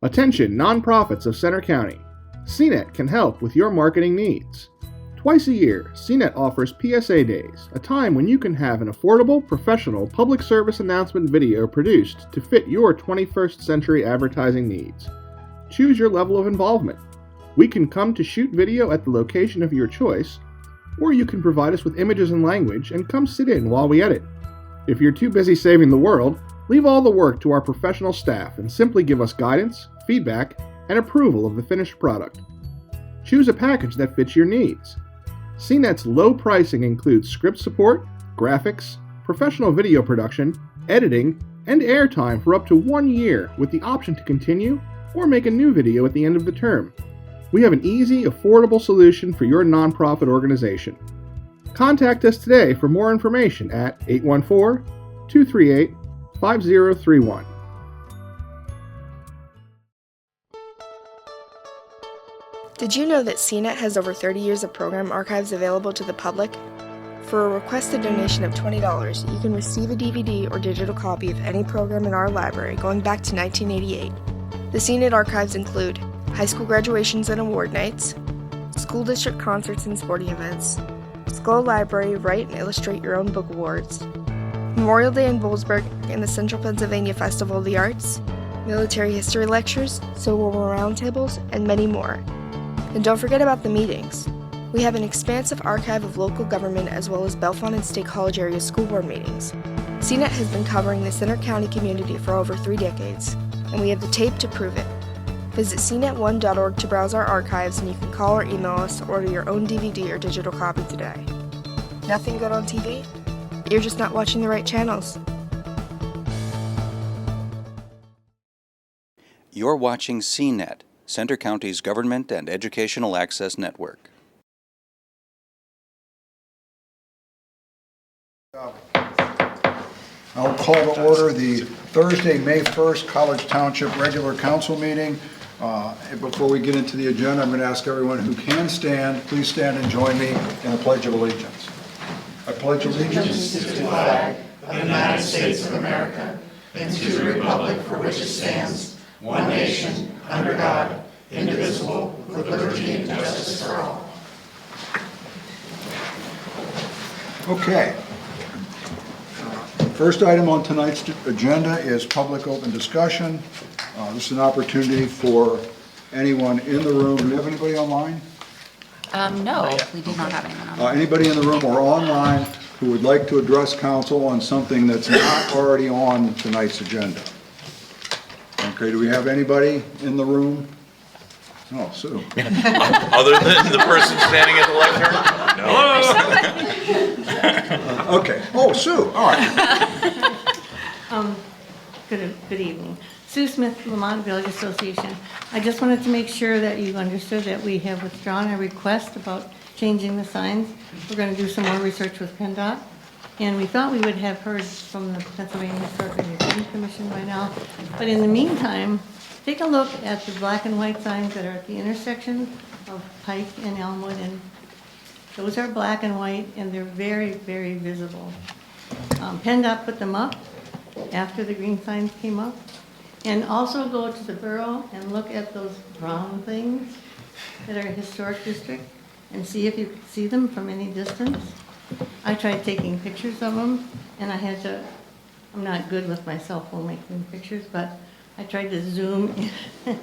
Attention nonprofits of Center County. CNET can help with your marketing needs. Twice a year, CNET offers PSA Days, a time when you can have an affordable, professional public service announcement video produced to fit your 21st century advertising needs. Choose your level of involvement. We can come to shoot video at the location of your choice, or you can provide us with images and language and come sit in while we edit. If you're too busy saving the world, leave all the work to our professional staff and simply give us guidance, feedback, and approval of the finished product. Choose a package that fits your needs. CNET's low pricing includes script support, graphics, professional video production, editing, and airtime for up to 1 year with the option to continue or make a new video at the end of the term. We have an easy, affordable solution for your nonprofit organization. Contact us today for more information at 814-238-5031. Did you know that CNET has over 30 years of program archives available to the public? For a requested donation of $20, you can receive a DVD or digital copy of any program in our library going back to 1988. The CNET archives include high school graduations and award nights, school district concerts and sporting events, Skull Library Write and Illustrate Your Own Book Awards, Memorial Day in Boalsburg and the Central Pennsylvania Festival of the Arts, military history lectures, Civil War roundtables, and many more. And don't forget about the meetings. We have an expansive archive of local government as well as Bellefonte and State College area school board meetings. CNET has been covering the Center County community for over 3 decades, and we have the tape to prove it. Visit cnet1.org to browse our archives, and you can call or email us to order your own DVD or digital copy today. Nothing good on TV? You're just not watching the right channels. You're watching CNET, Center County's Government and Educational Access Network. I'll call to order the Thursday, May 1st College Township regular council meeting. Before we get into the agenda, I'm going to ask everyone who can stand, please stand and join me in a Pledge of Allegiance. I pledge allegiance to the flag of the United States of America and to the republic for which it stands, one nation, under God, indivisible, with liberty and justice for all. Okay. First item on tonight's agenda is public open discussion. This is an opportunity for anyone in the room. Do we have anybody online? No, we do not have anyone online. Anybody in the room or online who would like to address council on something that's not already on tonight's agenda? Okay, do we have anybody in the room? Oh, Sue. Other than the person standing at the lectern? No. Okay. Oh, Sue. All right. Good evening. Sue Smith, Lamont Village Association. I just wanted to make sure that you understood that we have withdrawn our request about changing the signs. We're going to do some more research with PennDOT, and we thought we would have heard from the Pennsylvania Historic Review Commission by now. But in the meantime, take a look at the black and white signs that are at the intersection of Pike and Elmwood, and those are black and white, and they're very, very visible. PennDOT put them up after the green signs came up. And also go to the borough and look at those brown things that are historic district and see if you can see them from any distance. I tried taking pictures of them, and I had to, I'm not good with my cell phone making pictures, but I tried to zoom in,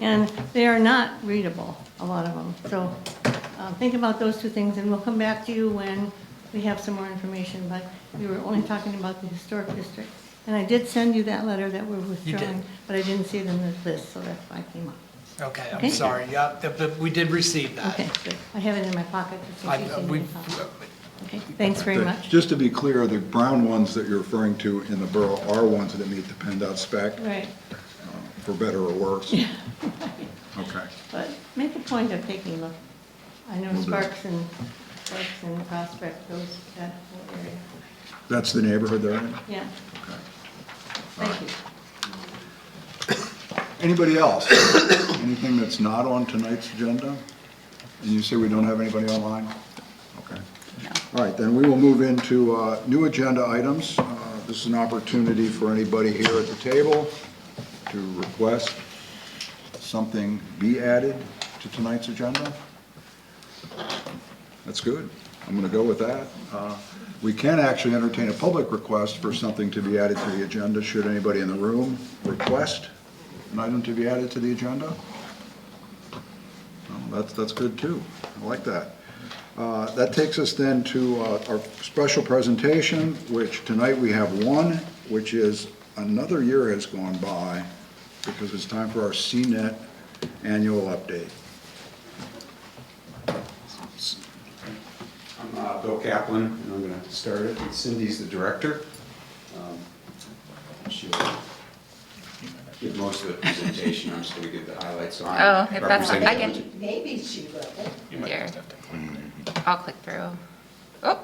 and they are not readable, a lot of them. So think about those two things, and we'll come back to you when we have some more information, but we were only talking about the historic district. And I did send you that letter that we're withdrawing, but I didn't see it in the list, so that's why I came up. Okay, I'm sorry. Yeah, but we did receive that. Okay, good. I have it in my pocket. Okay, thanks very much. Just to be clear, the brown ones that you're referring to in the borough are ones that meet the PennDOT spec. Right. For better or worse. Yeah. Okay. But make a point of taking a look. I know Sparks and Prospect, that whole area. That's the neighborhood they're in? Yeah. Okay. Thank you. Anybody else? Anything that's not on tonight's agenda? And you say we don't have anybody online? Okay. No. All right, then we will move into new agenda items. This is an opportunity for anybody here at the table to request something be added to tonight's agenda? That's good. I'm going to go with that. We can actually entertain a public request for something to be added to the agenda, should anybody in the room request an item to be added to the agenda. Well, that's good too. I like that. That takes us then to our special presentation, which tonight we have one, which is another year has gone by because it's time for our CNET annual update. I'm Bill Kaplan, and I'm going to start it. And Cindy's the director. She'll give most of the presentation. I'm just going to give the highlights. So Oh, if that's fine. I can. Maybe she will. Here. I'll click through. Oh.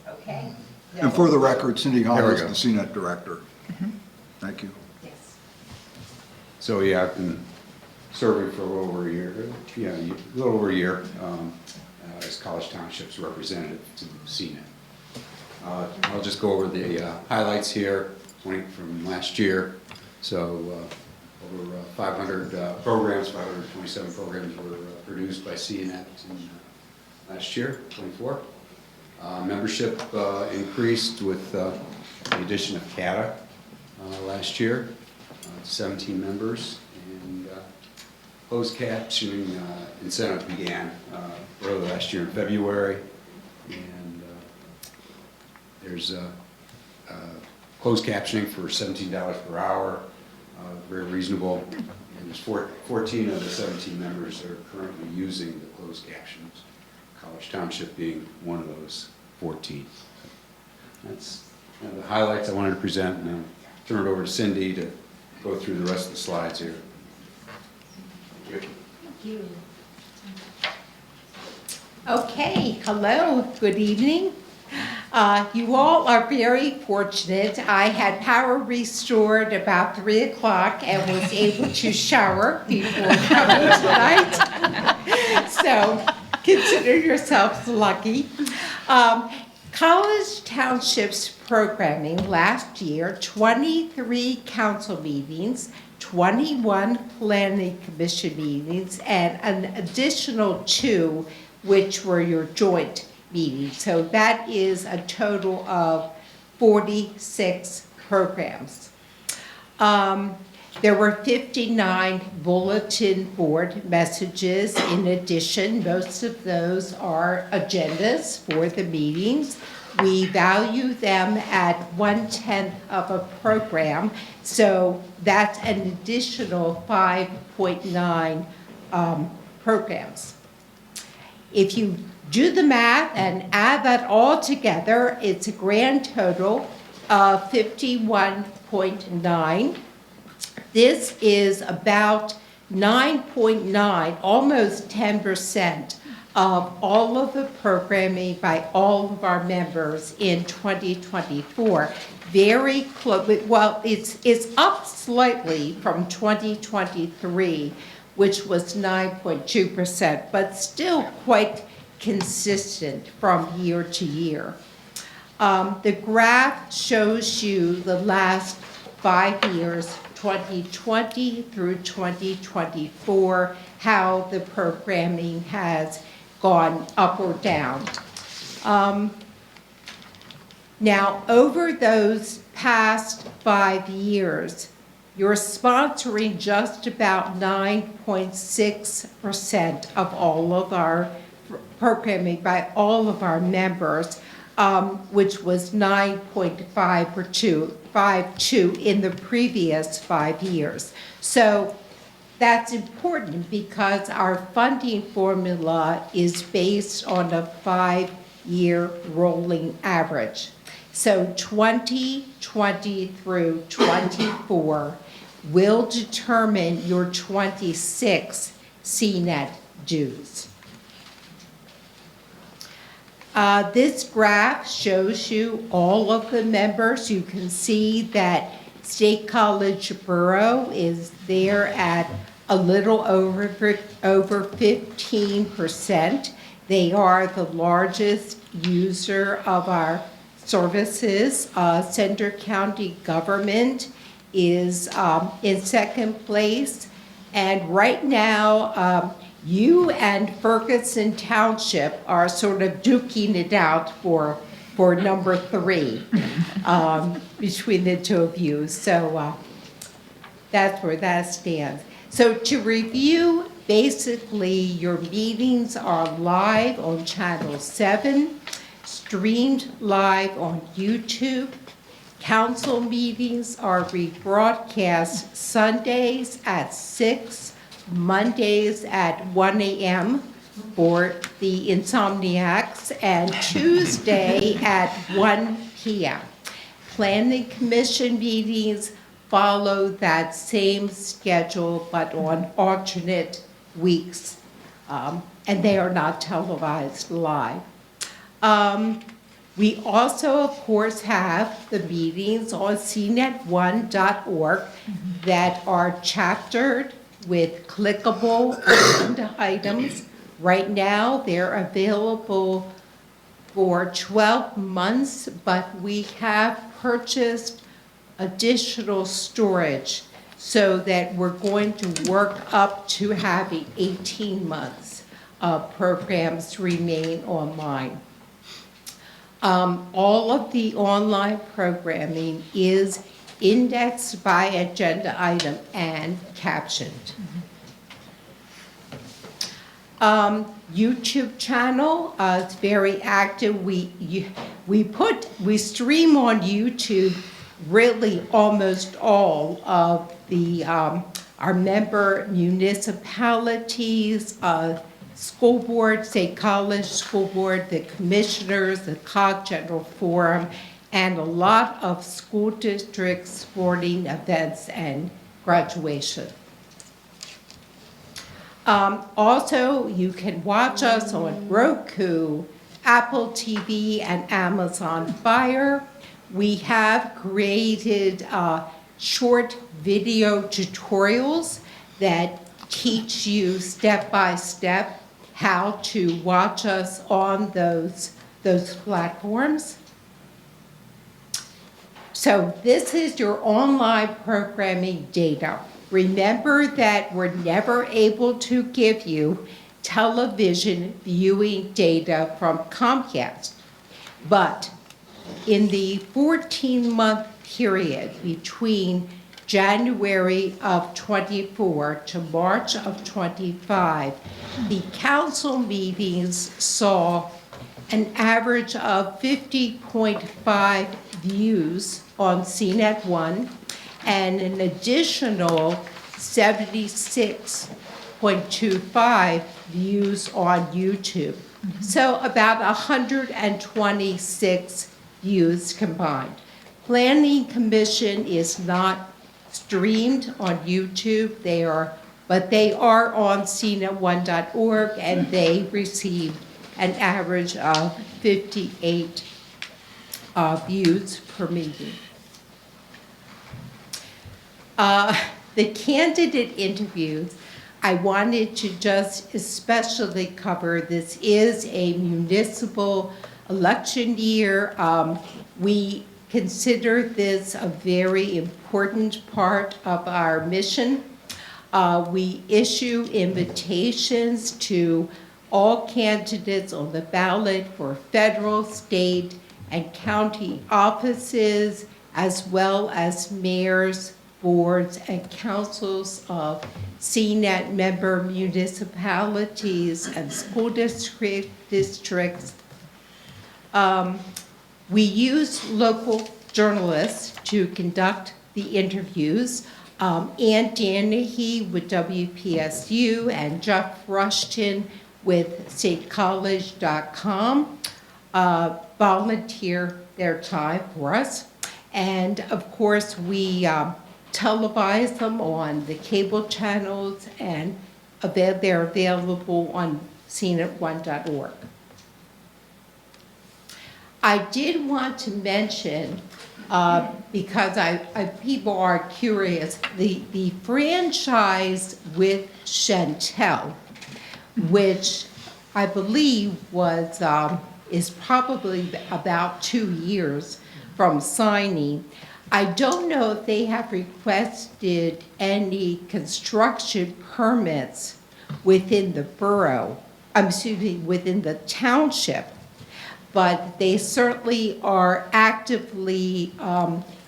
Okay. And for the record, Cindy Hall There we is go. the CNET director. Thank you. Yes. So yeah, I've been serving for a little over a year. Yeah, a little over a year as College Township's representative to CNET. I'll just go over the highlights here from last year. So over 500 programs, 527 programs were produced by CNET in last year, 24. Membership increased with the addition of CATA last year, 17 members, and closed captioning incentive began early last year in February, and there's closed captioning for $17 per hour, very reasonable, and there's 14 of the 17 members that are currently using the closed captions, College Township being one of those 14. That's kind of the highlights I wanted to present, and I'll turn it over to Cindy to go through the rest of the slides here. Thank you. Okay, hello, good evening. You all are very fortunate. I had power restored about 3 o'clock and was able to shower before coming tonight. So consider yourselves lucky. College Township's programming last year, 23 council meetings, 21 planning commission meetings, and an additional 2, which were your joint meetings. So that is a total of 46 programs. There were 59 bulletin board messages. In addition, most of those are agendas for the meetings. We value them at 1/10 of a program, so that's an additional 5.9 programs. If you do the math and add that all together, it's a grand total of 51.9. This is about 9.9, almost 10% of all of the programming by all of our members in 2024. Very close, well, it's up slightly from 2023, which was 9.2%, but still quite consistent from year to year. The graph shows you the last 5 years, 2020 through 2024, how the programming has gone up or down. Now, over those past 5 years, you're sponsoring just about 9.6% of all of our programming by all of our members, which was 9.52 in the previous 5 years. So that's important because our funding formula is based on a 5-year rolling average. So 2020 through 24 will determine your 26 CNET dues. This graph shows you all of the members. You can see that State College Borough is there at a little over 15%. They are the largest user of our services. Center County Government is in second place, And right now, you and Ferguson Township are sort of duking it out for number 3 between the two of you. So that's where that stands. So to review, basically your meetings are live on Channel 7, streamed live on YouTube. Council meetings are rebroadcast Sundays at 6, Mondays at 1 a.m. for the insomniacs, and Tuesday at 1 p.m. Planning Commission meetings follow that same schedule, but on alternate weeks, and they are not televised live. We also, of course, have the meetings on cnet1.org that are chaptered with clickable agenda items. Right now, they're available for 12 months, but we have purchased additional storage so that we're going to work up to having 18 months of programs remain online. All of the online programming is indexed by agenda item and captioned. YouTube channel is very active. We stream on YouTube really almost all of the our member municipalities, school board, state college school board, the commissioners, the COG General Forum, and a lot of school district sporting events and graduation. Also, you can watch us on Roku, Apple TV, and Amazon Fire. We have created short video tutorials that teach you step by step how to watch us on those platforms. So this is your online programming data. Remember that we're never able to give you television viewing data from Comcast, but in the 14-month period between January of 24 to March of 25, the council meetings saw an average of 50.5 views on CNET1 and an additional 76.25 views on YouTube. So about 126 views combined. Planning Commission is not streamed on YouTube, but they are on cnet1.org, and they received an average of 58 views per meeting. The candidate interviews, I wanted to just especially cover, this is a municipal election year. We consider this a very important part of our mission. We issue invitations to all candidates on the ballot for federal, state, and county offices, as well as mayors, boards, and councils of CNET member municipalities and school districts. We use local journalists to conduct the interviews. Ann Danahy with WPSU and Jeff Rushton with statecollege.com volunteer their time for us. And of course, we televise them on the cable channels, and they're available on cnet1.org. I did want to mention, because people are curious, the franchise with Chantel, which I believe is probably about 2 years from signing. I don't know if they have requested any construction permits within the borough, within the township, but they certainly are actively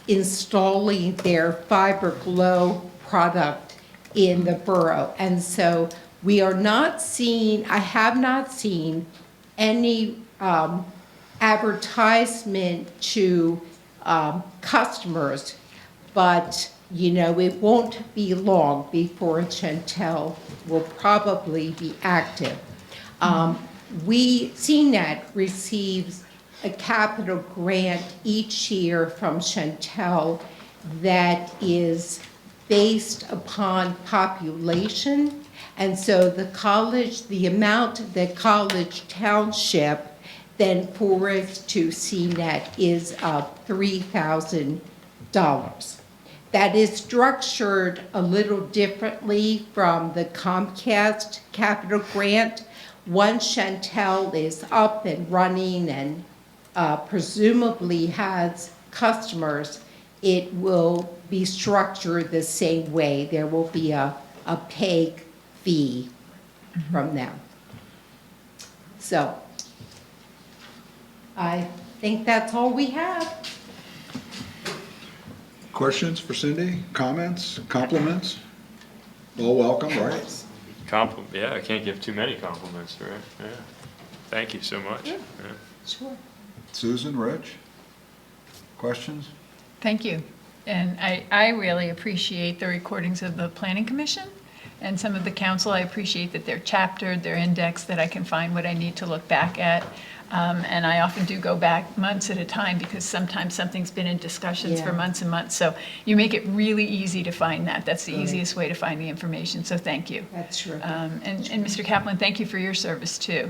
installing their fiber glow product in the borough. And so we are not seeing, I have not seen any advertisement to customers, but you know, it won't be long before Chantel will probably be active. CNET receives a capital grant each year from Chantel that is based upon population. And so the amount that College Township then forwards to CNET is $3,000. That is structured a little differently from the Comcast capital grant. Once Chantel is up and running and presumably has customers, it will be structured the same way. There will be a pay fee from them. So I think that's all we have. Questions for Cindy? Comments? Compliments? All welcome, right? Yeah, I can't give too many compliments, right? Yeah. Thank you so much. Yeah. Sure. Susan, Rich? Questions? Thank you. And I really appreciate the recordings of the Planning Commission and some of the council. I appreciate that they're chaptered, they're indexed, that I can find what I need to look back at. And I often do go back months at a time because sometimes something's been in discussions for months and months. So you make it really easy to find that. That's the easiest way to find the information. So thank you. That's true. And Mr. Kaplan, thank you for your service too.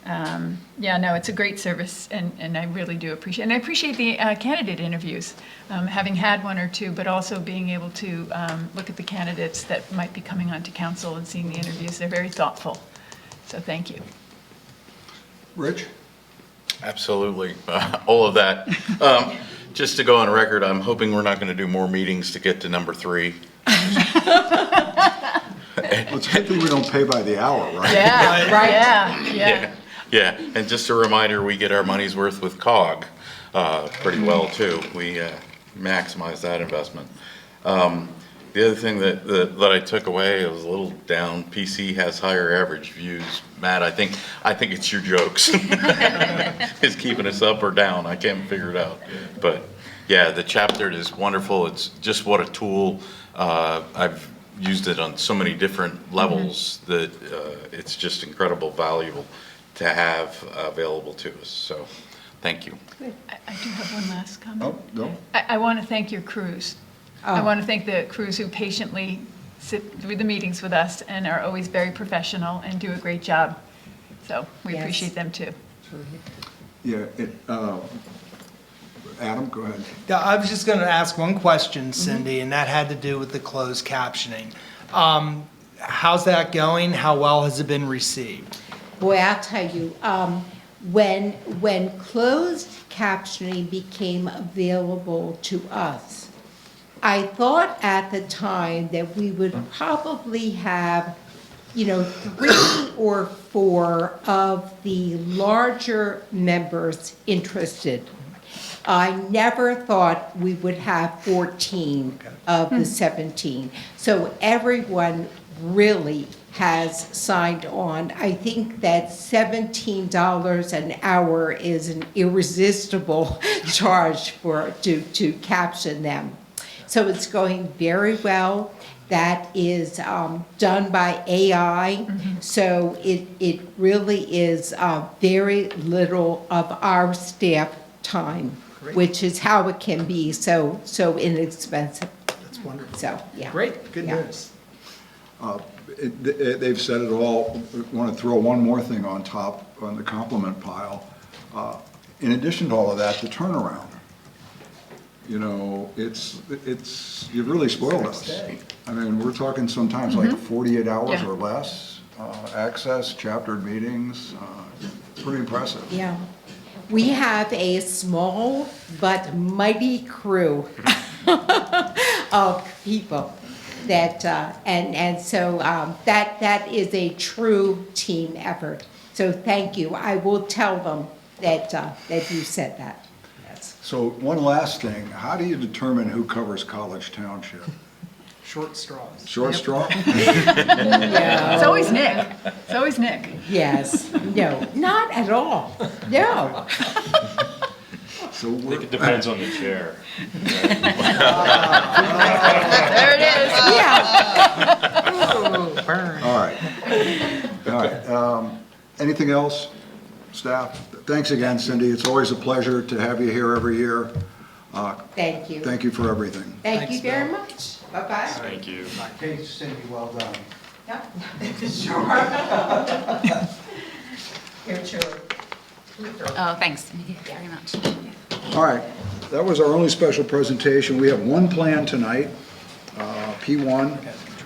Yeah, no, it's a great service, and I really do appreciate it. And I appreciate the candidate interviews, having had one or two, but also being able to look at the candidates that might be coming onto council and seeing the interviews. They're very thoughtful. So thank you. Rich? Absolutely. All of that. Just to go on record, I'm hoping we're not going to do more meetings to get to number 3. Well, it's a good thing we don't pay by the hour, right? Yeah, right. Yeah. And just a reminder, we get our money's worth with COG pretty well too. We maximize that investment. The other thing that I took away, I was a little down. PC has higher average views. Matt, I think it's your jokes. It's keeping us up or down. I can't figure it out. But yeah, the chapter is wonderful. It's just what a tool. I've used it on so many different levels that it's just incredible, valuable to have available to us. So thank you. Good. I do have one last comment. Oh, no. I want to thank your crews. I want to thank the crews who patiently sit through the meetings with us and are always very professional and do a great job. So we appreciate them too. Yeah, Adam, go ahead. Yeah, I was just going to ask one question, Cindy, and that had to do with the closed captioning. How's that going? How well has it been received? Boy, I'll tell you, when closed captioning became available to us, I thought at the time that we would probably have, 3 or 4 of the larger members interested. I never thought we would have 14 of the 17. So everyone really has signed on. I think that $17 an hour is an irresistible charge to caption them. So it's going very well. That is done by AI. So it really is very little of our staff time, which is how it can be so inexpensive. That's wonderful. So, yeah. Great, good news. They've said it all. I want to throw one more thing on top, on the compliment pile. In addition to all of that, the turnaround. You've really spoiled us. I mean, we're talking sometimes like 48 hours or less. Access, chaptered meetings, it's pretty impressive. Yeah. We have a small but mighty crew. of people that, and so that is a true team effort. So thank you. I will tell them that, that you said that. Yes. So one last thing, how do you determine who covers College Township? Short straws. Short straw? It's always Nick. It's always Nick. Yes, no, not at all, no. So I think it depends on the chair. There it is. Yeah. All right. All right. Anything else, staff? Thanks again, Cindy. It's always a pleasure to have you here every year. Thank you. Thank you for everything. Thank you very much. Bye-bye. Thank you. Okay, Cindy, well done. Yep. Sure. Here, Julie. Oh, thanks. Thank you very much. All right, that was our only special presentation. We have one plan tonight, P1,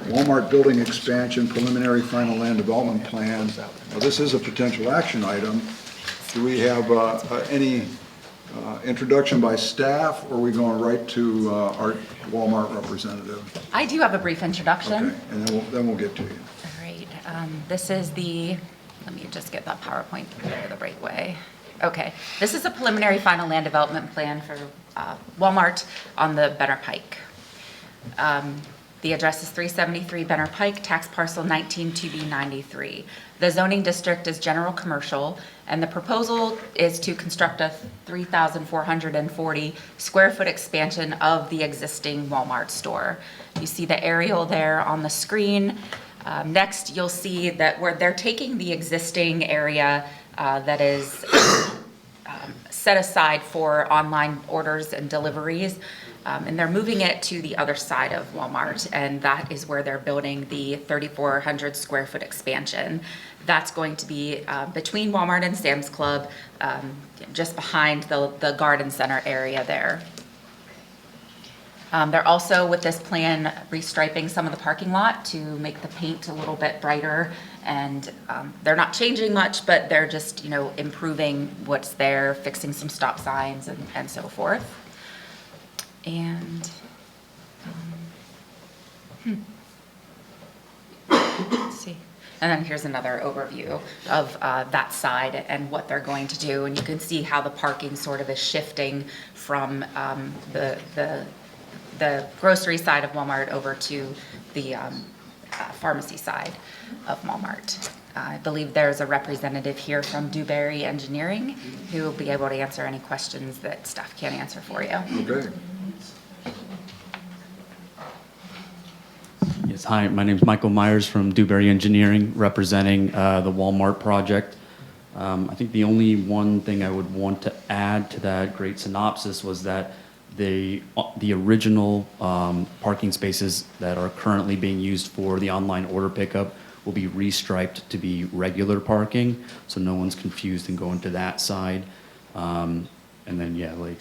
Walmart Building Expansion Preliminary Final Land Development Plan. Now, this is a potential action item. Do we have any introduction by staff, or are we going right to our Walmart representative? I do have a brief introduction. Okay, and then we'll get to you. All right, this is the, let me just get that PowerPoint there the right way. Okay, this is a preliminary final land development plan for Walmart on the Benner Pike. The address is 373 Benner Pike, tax parcel 192B93. The zoning district is general commercial, and the proposal is to construct a 3,440 square foot expansion of the existing Walmart store. You see the aerial there on the screen. Next, you'll see that where they're taking the existing area that is set aside for online orders and deliveries, and they're moving it to the other side of Walmart, and that is where they're building the 3,400 square foot expansion. That's going to be between Walmart and Sam's Club, just behind the garden center area there. They're also, with this plan, restriping some of the parking lot to make the paint a little bit brighter, and they're not changing much, but they're just, improving what's there, fixing some stop signs and so forth. And let's see. And then here's another overview of that side and what they're going to do. And you can see how the parking sort of is shifting from the grocery side of Walmart over to the pharmacy side of Walmart. I believe there's a representative here from Dewberry Engineering who will be able to answer any questions that staff can't answer for you. Okay. Yes, hi, my name is Michael Myers from Dewberry Engineering, representing the Walmart project. I think the only one thing I would want to add to that great synopsis was that the original parking spaces that are currently being used for the online order pickup will be restriped to be regular parking, so no one's confused and going to that side. And then, yeah, like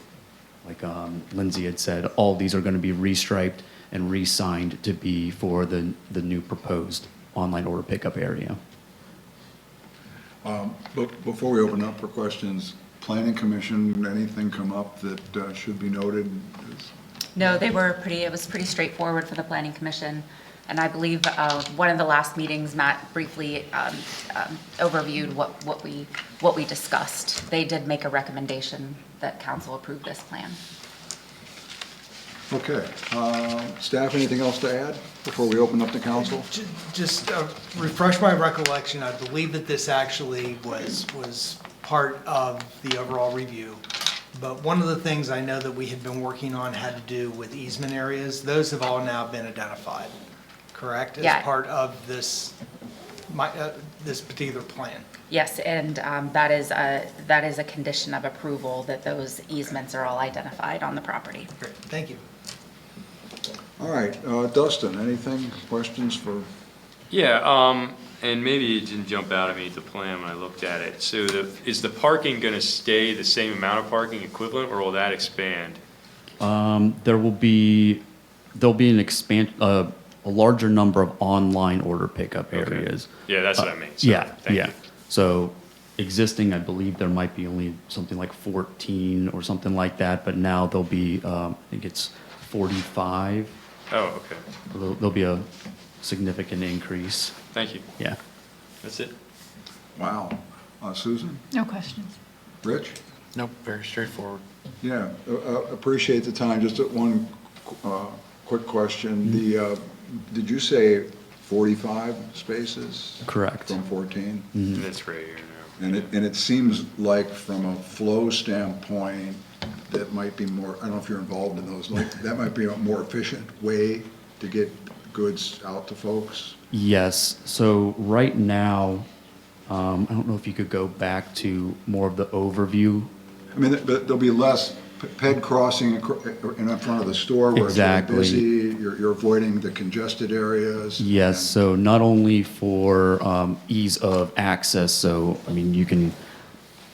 Lindsay had said, all these are going to be restriped and re-signed to be for the new proposed online order pickup area. But before we open up for questions, Planning Commission, anything come up that should be noted? No, it was pretty straightforward for the Planning Commission. And I believe one of the last meetings, Matt briefly overviewed what we discussed. They did make a recommendation that council approve this plan. Okay. Staff, anything else to add before we open up to council? Just refresh my recollection. I believe that this actually was part of the overall review. But one of the things I know that we had been working on had to do with easement areas. Those have all now been identified, correct? Yeah. As part of this particular plan. Yes, and that is a condition of approval that those easements are all identified on the property. Great, thank you. All right, Dustin, anything, questions for? Yeah, and maybe it didn't jump out at me at the plan when I looked at it. So is the parking going to stay the same amount of parking equivalent, or will that expand? There'll be a larger number of online order pickup areas. Okay. Yeah, that's what I mean. So, yeah. thank you. So existing, I believe there might be only something like 14 or something like that, but now there'll be, I think it's 45. Oh, okay. There'll be a significant increase. Thank you. Yeah. That's it. Wow. Susan? No questions. Rich? Nope, very straightforward. Yeah, appreciate the time. Just one quick question. Did you say 45 spaces? Correct. From 14? Mhm. That's right here now. And it seems like from a flow standpoint, that might be more, I don't know if you're involved in those, like, that might be a more efficient way to get goods out to folks? Yes. So right now, I don't know if you could go back to more of the overview. I mean, but there'll be less ped crossing in front of the store where Exactly. it's really busy. You're avoiding the congested areas. Yes. So not only for ease of access, so I mean,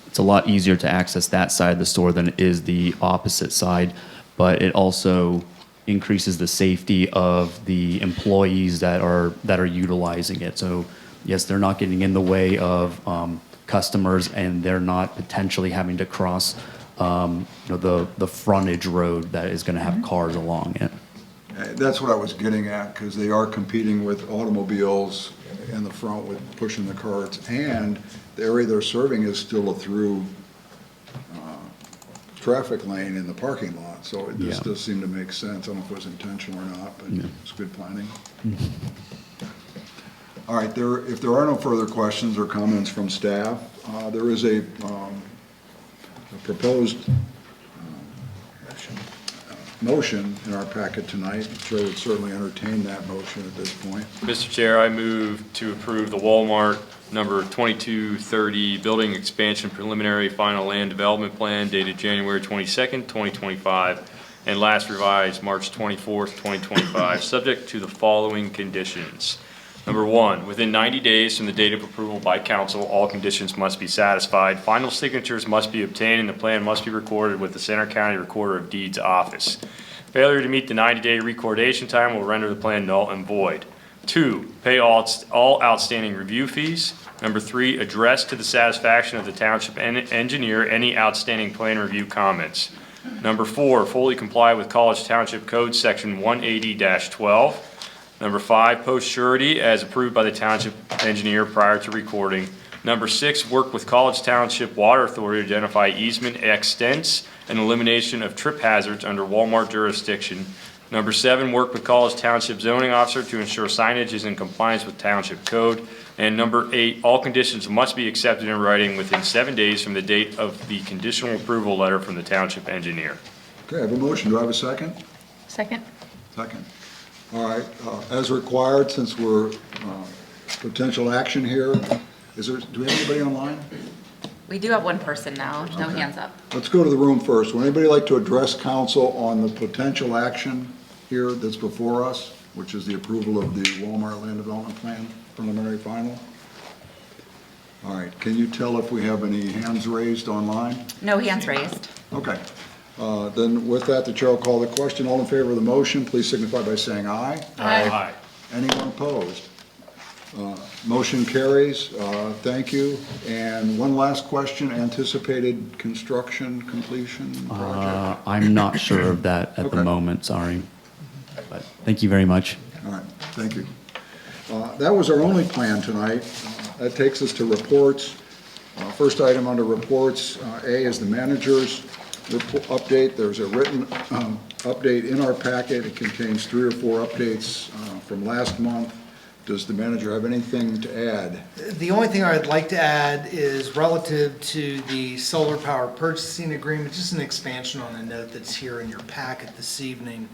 it's a lot easier to access that side of the store than it is the opposite side, but it also increases the safety of the employees that are utilizing it. So yes, they're not getting in the way of customers, and they're not potentially having to cross the frontage road that is going to have cars along it. That's what I was getting at, because they are competing with automobiles in the front with pushing the carts, and the area they're serving is still a through traffic lane in the parking lot. So this does seem to make sense. I don't know if it was intentional or not, but it's good planning. All right, if there are no further questions or comments from staff, there is a proposed motion in our packet tonight. The chair would certainly entertain that motion at this point. Mr. Chair, I move to approve the Walmart number 2230 building expansion preliminary final land development plan dated January 22nd, 2025, and last revised March 24th, 2025, subject to the following conditions. Number one, within 90 days from the date of approval by council, all conditions must be satisfied. Final signatures must be obtained, and the plan must be recorded with the Center County Recorder of Deeds office. Failure to meet the 90-day recordation time will render the plan null and void. 2, pay all outstanding review fees. Number 3, address to the satisfaction of the township engineer any outstanding plan review comments. Number 4, fully comply with College Township Code Section 180-12. Number 5, post surety as approved by the township engineer prior to recording. Number 6, work with College Township Water Authority to identify easement extents and elimination of trip hazards under Walmart jurisdiction. Number 7, work with College Township zoning officer to ensure signage is in compliance with township code. And number 8, all conditions must be accepted in writing within 7 days from the date of the conditional approval letter from the township engineer. Okay, I have a motion. Do I have a second? Second. Second. All right, as required, since we're potential action here, do we have anybody online? We do have one person now, no hands up. Let's go to the room first. Would anybody like to address council on the potential action here that's before us, which is the approval of the Walmart Land Development Plan preliminary final? All right, can you tell if we have any hands raised online? No hands raised. Okay. Then with that, the chair will call the question. All in favor of the motion, please signify by saying aye. Aye. Anyone opposed? Motion carries. Thank you. And one last question, anticipated construction completion project? I'm not sure of that at the moment, sorry. But thank you very much. All right, thank you. That was our only plan tonight. That takes us to reports. First item under reports, A is the manager's update. There's a written update in our packet. It contains 3 or 4 updates from last month. Does the manager have anything to add? The only thing I'd like to add is relative to the solar power purchasing agreement, just an expansion on a note that's here in your packet this evening.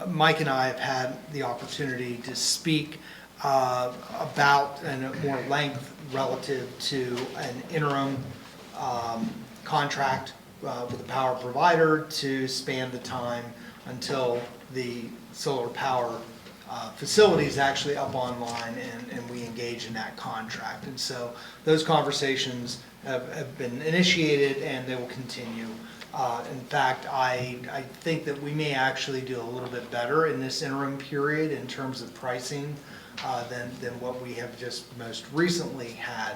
Mike and I have had the opportunity to speak about in more length relative to an interim contract with the power provider to span the time until the solar power facility is actually up online and we engage in that contract. And so those conversations have been initiated and they will continue. In fact, I think that we may actually do a little bit better in this interim period in terms of pricing than what we have just most recently had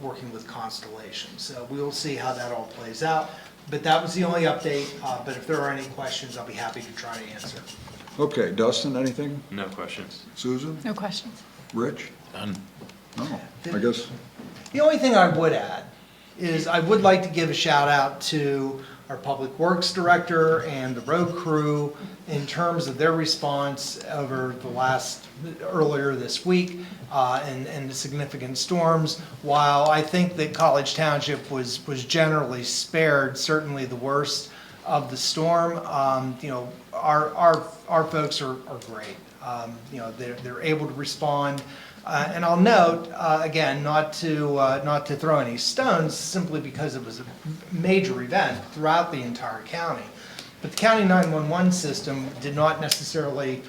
working with Constellation. So we will see how that all plays out. But that was the only update, but if there are any questions, I'll be happy to try to answer. Okay, Dustin, anything? No questions. Susan? No questions. Rich? None. No, I guess, The only thing I would add is I would like to give a shout out to our Public Works Director and the road crew in terms of their response over earlier this week, and the significant storms. While I think that College Township was generally spared, certainly the worst of the storm, our folks are great. They're able to respond. And I'll note, again, not to throw any stones, simply because it was a major event throughout the entire county. But the county 911 system did not necessarily,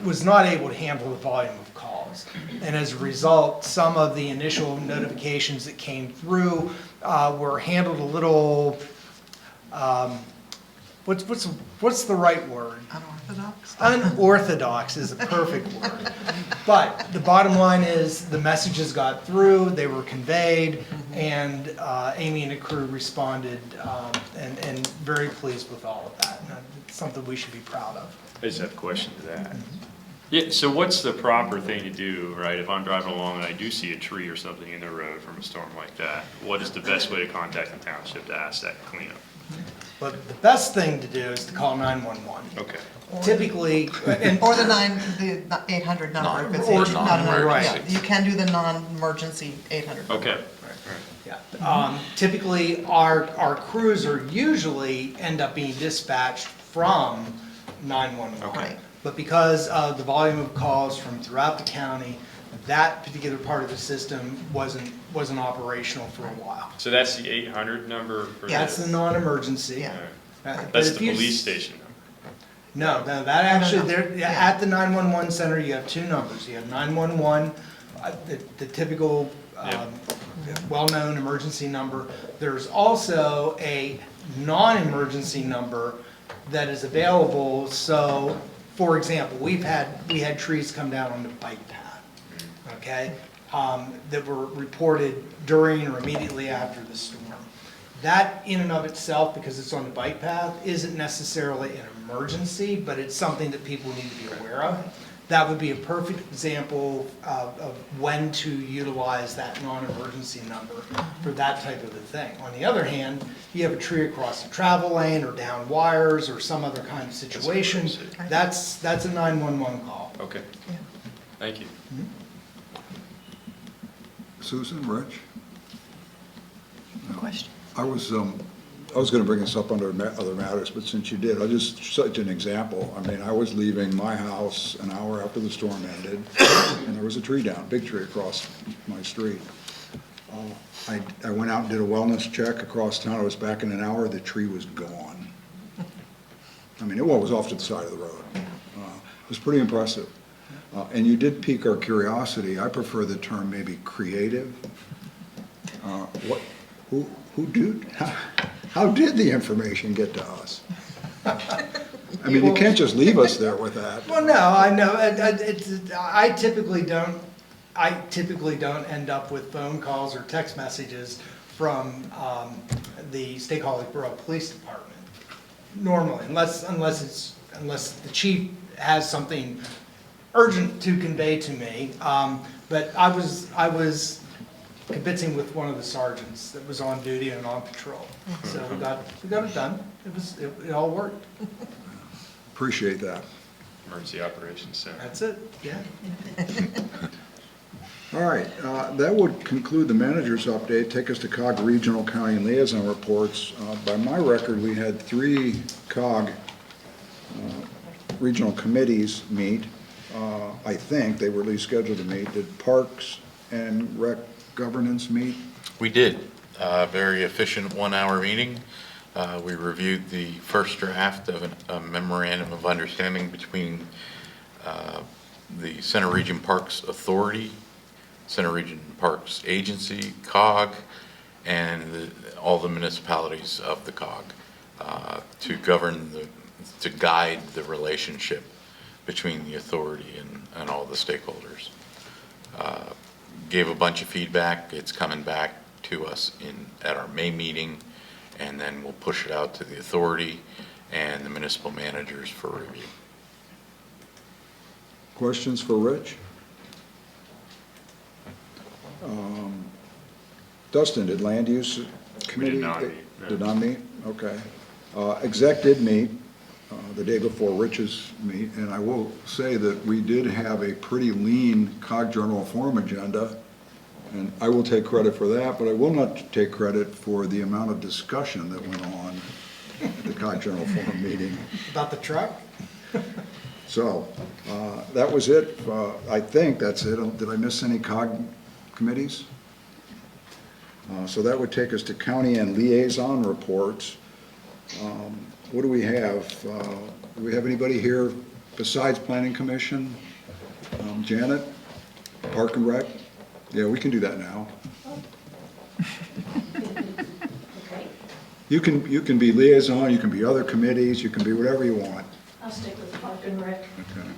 was not able to handle the volume of calls. And as a result, some of the initial notifications that came through were handled a little, what's the right word? Unorthodox. Unorthodox is a perfect word. But the bottom line is the messages got through, they were conveyed, and Amy and the crew responded, and very pleased with all of that. And it's something we should be proud of. I just have a question to that. Yeah, so what's the proper thing to do, right, if I'm driving along and I do see a tree or something in the road from a storm like that? What is the best way to contact the township to ask that cleanup? But the best thing to do is to call 911. Okay. Typically, Or the 800 number if it's Or not an non-emergency. emergency. You can do the non-emergency 800 number. Okay. yeah. Typically, our crews are usually end up being dispatched from 911. Right. But because of the volume of calls from throughout the county, that particular part of the system wasn't operational for a while. So that's the 800 number for That's the non-emergency. Yeah. But That's if the you police station number. No, that actually, No. Yeah. at the 911 center, you have two numbers. You have 911, the typical, well-known emergency number. There's also a non-emergency number that is available. So, for example, we had trees come down on the bike path, okay, that were reported during or immediately after the storm. That in and of itself, because it's on the bike path, isn't necessarily an emergency, but it's something that people need to be aware of. That would be a perfect example of when to utilize that non-emergency number for that type of a thing. On the other hand, you have a tree across the travel lane or down wires or some other kind of situation, that's a 911 call. Okay. Thank you. Susan, Rich? No question. I was gonna bring this up under other matters, but since you did, I'll just cite an example. I mean, I was leaving my house an hour after the storm ended, and there was a tree down, big tree across my street. I went out and did a wellness check across town. I was back in an hour, the tree was gone. I mean, it was off to the side of the road. It was pretty impressive. And you did pique our curiosity. I prefer the term maybe creative. How did the information get to us? I mean, you can't just leave us there with that. Well, no, I know. I typically don't end up with phone calls or text messages from the State College Borough Police Department. Normally, unless the chief has something urgent to convey to me. But I was kibitzing with one of the sergeants that was on duty and on patrol. So we got it done. It all worked. Appreciate that. Emergency Operations Center. That's it, yeah. All right, that would conclude the manager's update, take us to COG Regional County and Liaison reports. By my record, we had 3 COG regional committees meet. I think they were at least scheduled to meet. Did Parks and Rec Governance meet? We did. Very efficient 1-hour meeting. We reviewed the first draft of a memorandum of understanding between the Center Region Parks Authority, Center Region Parks Agency, COG, and all the municipalities of the COG to guide the relationship between the authority and all the stakeholders. Gave a bunch of feedback. It's coming back to us at our May meeting, and then we'll push it out to the authority and the municipal managers for review. Questions for Rich? Dustin, did land use committee? not meet, no. Did not meet? Okay. Exec did meet the day before Rich's meet, and I will say that we did have a pretty lean COG General Forum agenda, and I will take credit for that, but I will not take credit for the amount of discussion that went on at the COG General Forum meeting. About the truck? So, that was it. I think that's it. Did I miss any COG committees? So that would take us to county and liaison reports. What do we have? Do we have anybody here besides Planning Commission? Janet? Park and Rec? Yeah, we can do that now. You can be liaison, you can be other committees, you can be whatever you want. I'll stick with Park and Rec. Okay.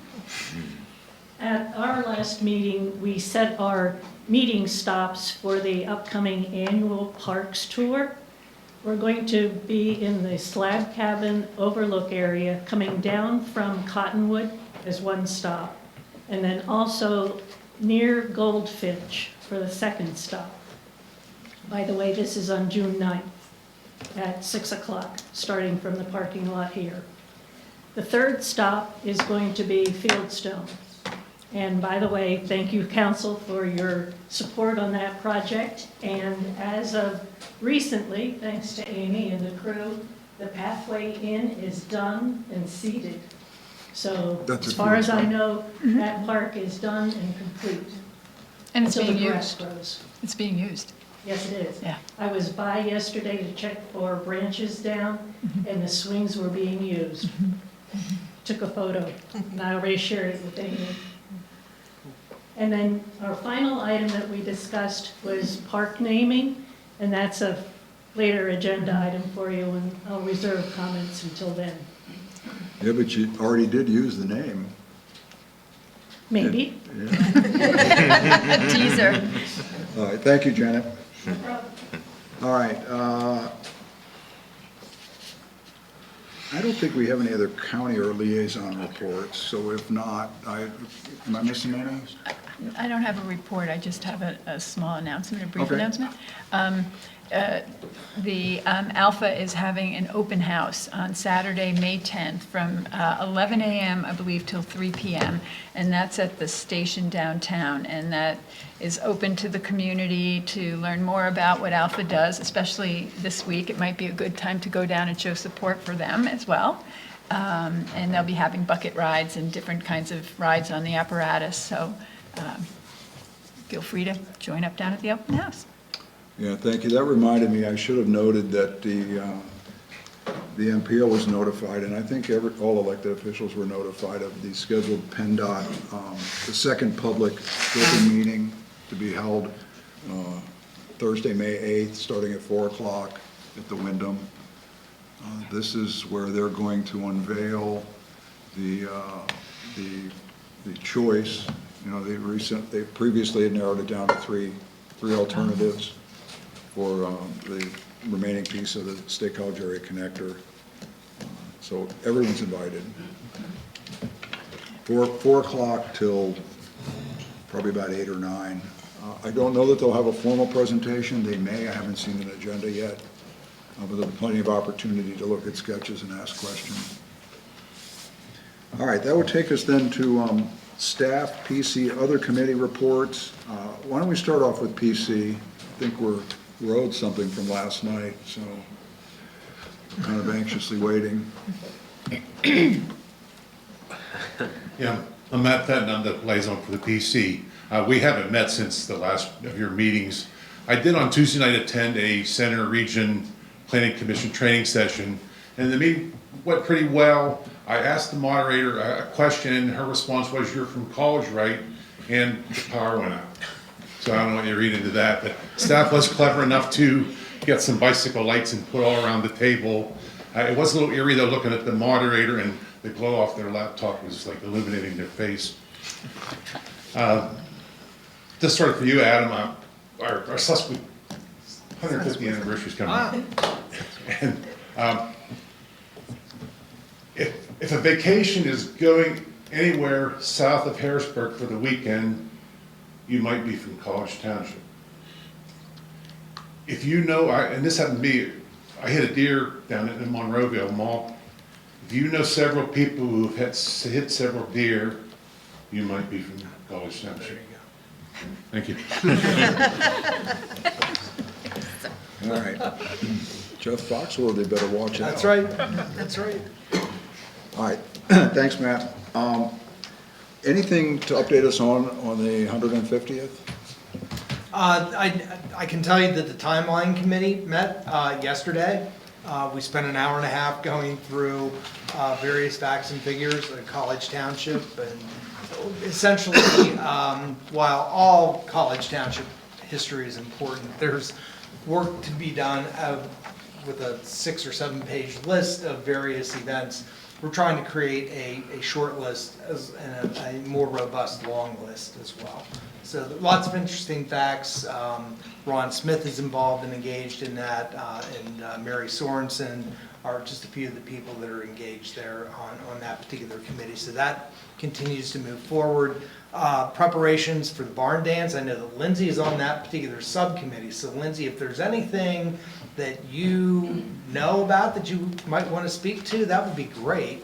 At our last meeting, we set our meeting stops for the upcoming annual Parks Tour. We're going to be in the Slab Cabin Overlook area, coming down from Cottonwood as one stop, and then also near Goldfinch for the second stop. By the way, this is on June 9th at 6 o'clock, starting from the parking lot here. The third stop is going to be Fieldstone. And by the way, thank you, council, for your support on that project. And as of recently, thanks to Amy and the crew, the pathway in is done and seeded. So That's as a far good as I sign. know, that park is done and complete. And it's So being the grass used. grows. It's being used. Yes, it is. Yeah. I was by yesterday to check for branches down, and the swings were being used. Took a photo, and I already shared it with Amy. And then our final item that we discussed was park naming, and that's a later agenda item for you, and I'll reserve comments until then. Yeah, but you already did use the name. Maybe. Yeah. Teaser. All right, thank you, Janet. All right, I don't think we have any other county or liaison reports, so if not, am I missing any? I don't have a report, I just have a small announcement, a brief Okay. announcement. The Alpha is having an open house on Saturday, May 10th, from 11 a.m., I believe, till 3 p.m., and that's at the station downtown, and that is open to the community to learn more about what Alpha does, especially this week. It might be a good time to go down and show support for them as well. And they'll be having bucket rides and different kinds of rides on the apparatus, so feel free to join up down at the open house. Yeah, thank you. That reminded me, I should have noted that the MPO was notified, and I think all elected officials were notified of the scheduled PennDOT, the second public building meeting to be held Thursday, May 8th, starting at 4 o'clock at the Wyndham. This is where they're going to unveil the choice. You know, they previously had narrowed it down to three alternatives for the remaining piece of the State College Area Connector. So everyone's invited. 4 o'clock till probably about 8 or 9. I don't know that they'll have a formal presentation. They may. I haven't seen an agenda yet. But there'll be plenty of opportunity to look at sketches and ask questions. All right, that would take us then to staff, PC, other committee reports. Why don't we start off with PC? I think we're owed something from last night, so I'm kind of anxiously waiting. Yeah, I'm Matt Fenton, I'm the liaison for the PC. We haven't met since the last of your meetings. I did on Tuesday night attend a Center Region Planning Commission training session, and the meeting went pretty well. I asked the moderator a question, and her response was, "You're from college, right?" And the power went out. So I don't know what you read into that, but staff was clever enough to get some bicycle lights and put all around the table. It was a little eerie though, looking at the moderator, and the glow off their laptop was like illuminating their face. This sort of for you, Adam, our Susquehanna 150th anniversary is coming up. And if a vacation is going anywhere south of Harrisburg for the weekend, you might be from College Township. If you know, and this happened to me, I hit a deer down in the Monroeville Mall. If you know several people who have hit several deer, you might be from College Township. Thank you. All right. Jeff Foxworthy better watch out. That's right, that's right. All right, thanks, Matt. Anything to update us on the 150th? I can tell you that the timeline committee met yesterday. We spent an hour and a half going through various facts and figures at College Township, and essentially, while all College Township history is important, there's work to be done with a 6 or 7 page list of various events. We're trying to create a short list and a more robust long list as well. So lots of interesting facts. Ron Smith is involved and engaged in that, and Mary Sorensen are just a few of the people that are engaged there on that particular committee. So that continues to move forward. Preparations for the barn dance. I know that Lindsay is on that particular subcommittee. So Lindsay, if there's anything that you know about that you might want to speak to, that would be great.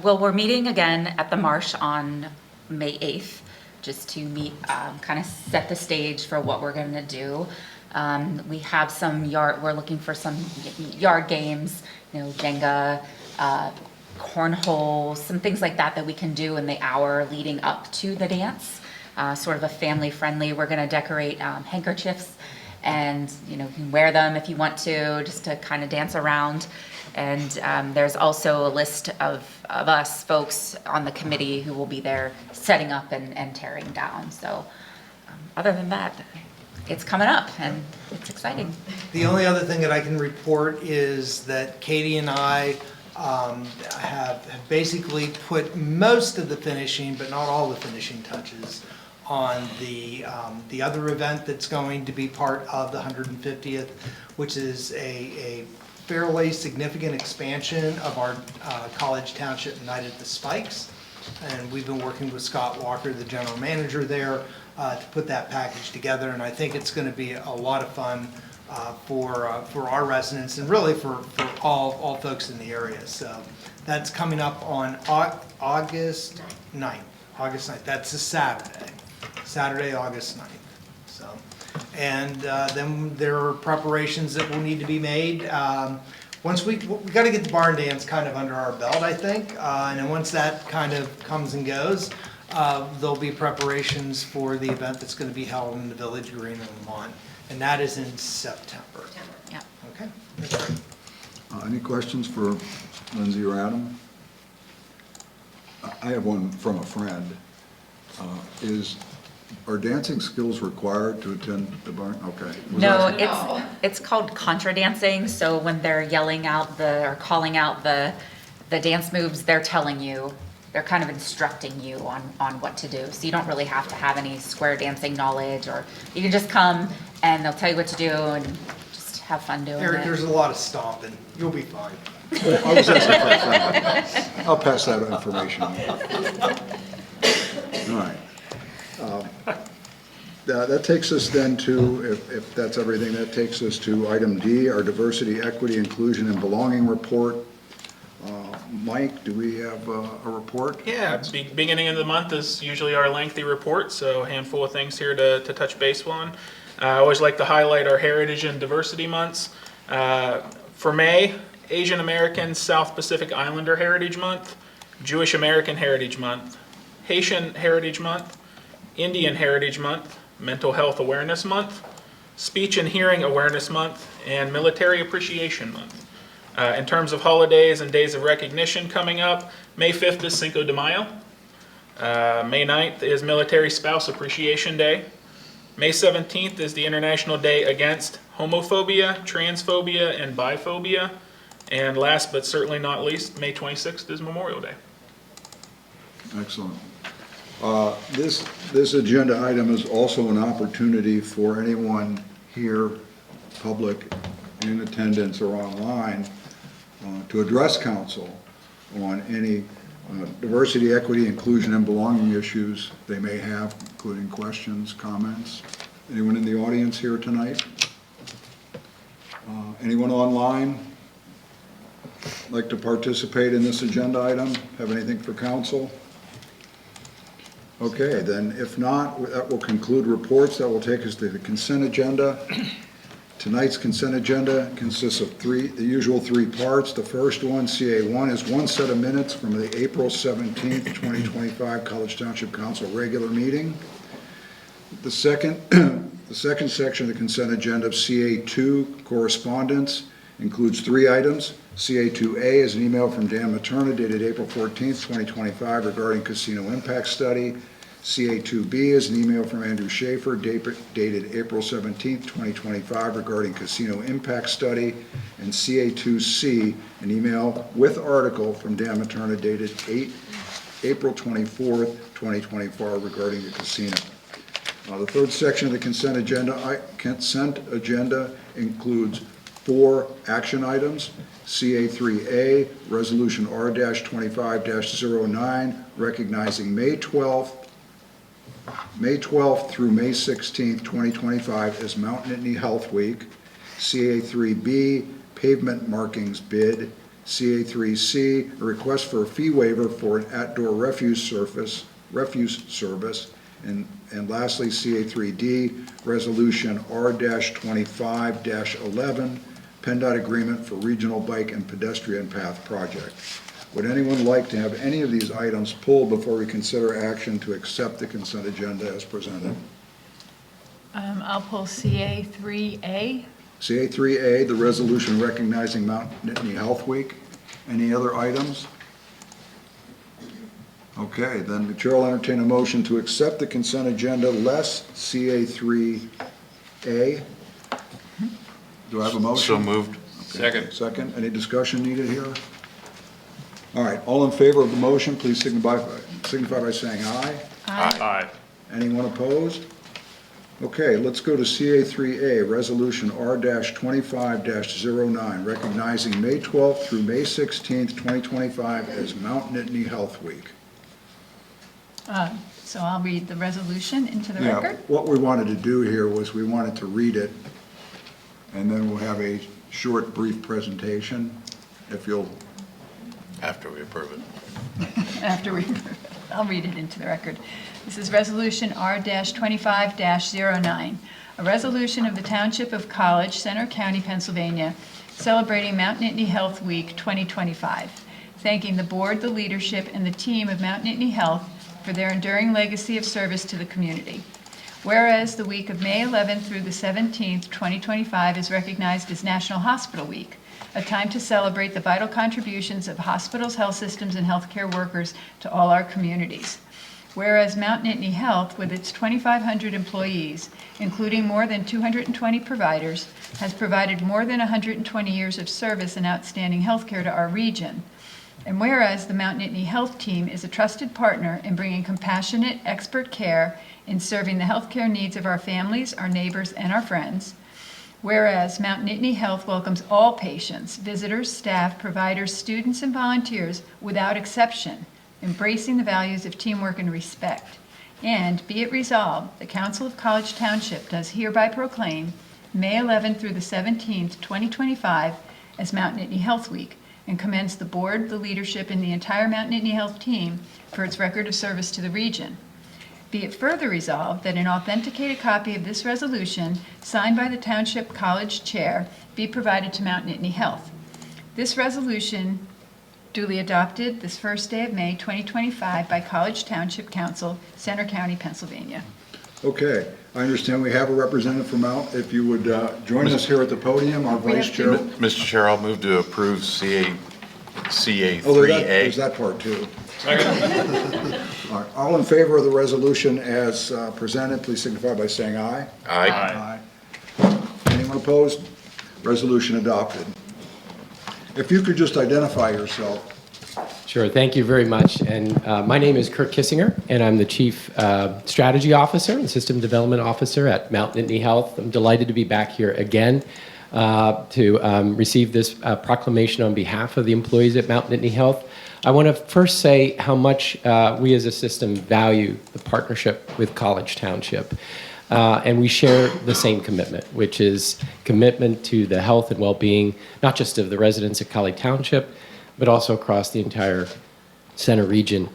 Well, we're meeting again at the Marsh on May 8th, just to meet, kind of set the stage for what we're going to do. We have we're looking for some yard games, Jenga, cornhole, some things like that we can do in the hour leading up to the dance. Sort of a family friendly. We're going to decorate handkerchiefs, and you can wear them if you want to, just to kind of dance around. And there's also a list of us folks on the committee who will be there setting up and tearing down. So other than that, it's coming up and it's exciting. The only other thing that I can report is that Katie and I have basically put most of the finishing, but not all the finishing touches on the other event that's going to be part of the 150th, which is a fairly significant expansion of our College Township Night at the Spikes. And we've been working with Scott Walker, the general manager there, to put that package together. And I think it's going to be a lot of fun for our residents and really for all folks in the area. So that's coming up on August 9th. August 9th. That's a Saturday, August 9th. So, and then there are preparations that will need to be made. Once we got to get the barn dance kind of under our belt, I think, and then once that kind of comes and goes, there'll be preparations for the event that's going to be held in the Village Green in Lamont, and that is in September. Yeah. Okay. That's great. Any questions for Lindsay or Adam? I have one from a friend. Are dancing skills required to attend the barn? Okay. No, it's called contra dancing. So when they're yelling out or calling out the dance moves, they're telling you, they're kind of instructing you on what to do. So you don't really have to have any square dancing knowledge, or you can just come and they'll tell you what to do and just have fun doing it. There's a lot of stomping. You'll be fine. Well, I was asking for a friend. I'll pass that information on. All right. That takes us then to, if that's everything, that takes us to item D, our diversity, equity, inclusion, and belonging report. Mike, do we have a report? Yeah, beginning of the month is usually our lengthy report, so a handful of things here to touch base on. I always like to highlight our Heritage and Diversity Months. For May, Asian American South Pacific Islander Heritage Month, Jewish American Heritage Month, Haitian Heritage Month, Indian Heritage Month, Mental Health Awareness Month, Speech and Hearing Awareness Month, and Military Appreciation Month. In terms of holidays and days of recognition coming up, May 5th is Cinco de Mayo. May 9th is Military Spouse Appreciation Day. May 17th is the International Day Against Homophobia, Transphobia, and Biphobia. And last but certainly not least, May 26th is Memorial Day. Excellent. This agenda item is also an opportunity for anyone here, public, in attendance or online to address council on any diversity, equity, inclusion, and belonging issues they may have, including questions, comments. Anyone in the audience here tonight? Anyone online like to participate in this agenda item? Have anything for council? Okay, then if not, that will conclude reports. That will take us to the consent agenda. Tonight's consent agenda consists of the usual three parts. The first one, CA1, is one set of minutes from the April 17th, 2025 College Township Council regular meeting. The second section of the consent agenda of CA2, correspondence, includes three items. CA2A is an email from Dan Materna dated April 14th, 2025 regarding casino impact study. CA2B is an email from Andrew Schaefer dated April 17th, 2025 regarding casino impact study. And CA2C, an email with article from Dan Materna dated April 24th, 2024 regarding the casino. The third section of the consent agenda includes 4 action items. CA3A, Resolution R-25-09, recognizing May 12th through May 16th, 2025 as Mount Nittany Health Week. CA3B, pavement markings bid. CA3C, a request for a fee waiver for an outdoor refuse service. And lastly, CA3D, Resolution R-25-11, PennDOT agreement for regional bike and pedestrian path project. Would anyone like to have any of these items pulled before we consider action to accept the consent agenda as presented? I'll pull CA3A. CA3A, the resolution recognizing Mount Nittany Health Week. Any other items? Okay, then the chair will entertain a motion to accept the consent agenda less CA3A. Do I have a motion? So moved. Okay. Second. Any discussion needed here? All right, all in favor of the motion, please signify by saying aye. Aye. Anyone opposed? Okay, let's go to CA3A, Resolution R-25-09, recognizing May 12th through May 16th, 2025 as Mount Nittany Health Week. So I'll read the resolution into the record. What we wanted to do here was we wanted to read it, and then we'll have a short, brief presentation, if you'll... After we approve it. After we approve it. I'll read it into the record. This is Resolution R-25-09, a resolution of the Township of College, Center County, Pennsylvania, celebrating Mount Nittany Health Week 2025, thanking the board, the leadership, and the team of Mount Nittany Health for their enduring legacy of service to the community. Whereas the week of May 11th through the 17th, 2025 is recognized as National Hospital Week, a time to celebrate the vital contributions of hospitals, health systems, and healthcare workers to all our communities. Whereas Mount Nittany Health, with its 2,500 employees, including more than 220 providers, has provided more than 120 years of service and outstanding healthcare to our region. And whereas the Mount Nittany Health Team is a trusted partner in bringing compassionate, expert care in serving the healthcare needs of our families, our neighbors, and our friends. Whereas Mount Nittany Health welcomes all patients, visitors, staff, providers, students, and volunteers without exception, embracing the values of teamwork and respect. And be it resolved, the Council of College Township does hereby proclaim May 11th through the 17th, 2025 as Mount Nittany Health Week, and commends the board, the leadership, and the entire Mount Nittany Health team for its record of service to the region. Be it further resolved that an authenticated copy of this resolution, signed by the Township College Chair, be provided to Mount Nittany Health. This resolution, duly adopted this first day of May 2025 by College Township Council, Center County, Pennsylvania. Okay, I understand we have a representative from Mount. If you would join us here at the podium, our Vice Chair. Mr. Chair, I'll move to approve CA3A. Oh, there's that part too. All right, all in favor of the resolution as presented, please signify by saying aye. Aye. Anyone opposed? Resolution adopted. If you could just identify yourself. Sure, thank you very much. And my name is Kirk Kissinger, and I'm the Chief Strategy Officer and System Development Officer at Mount Nittany Health. I'm delighted to be back here again. to receive this proclamation on behalf of the employees at Mount Nittany Health. I want to first say how much we as a system value the partnership with College Township. And we share the same commitment, which is commitment to the health and well-being, not just of the residents at College Township, but also across the entire center region.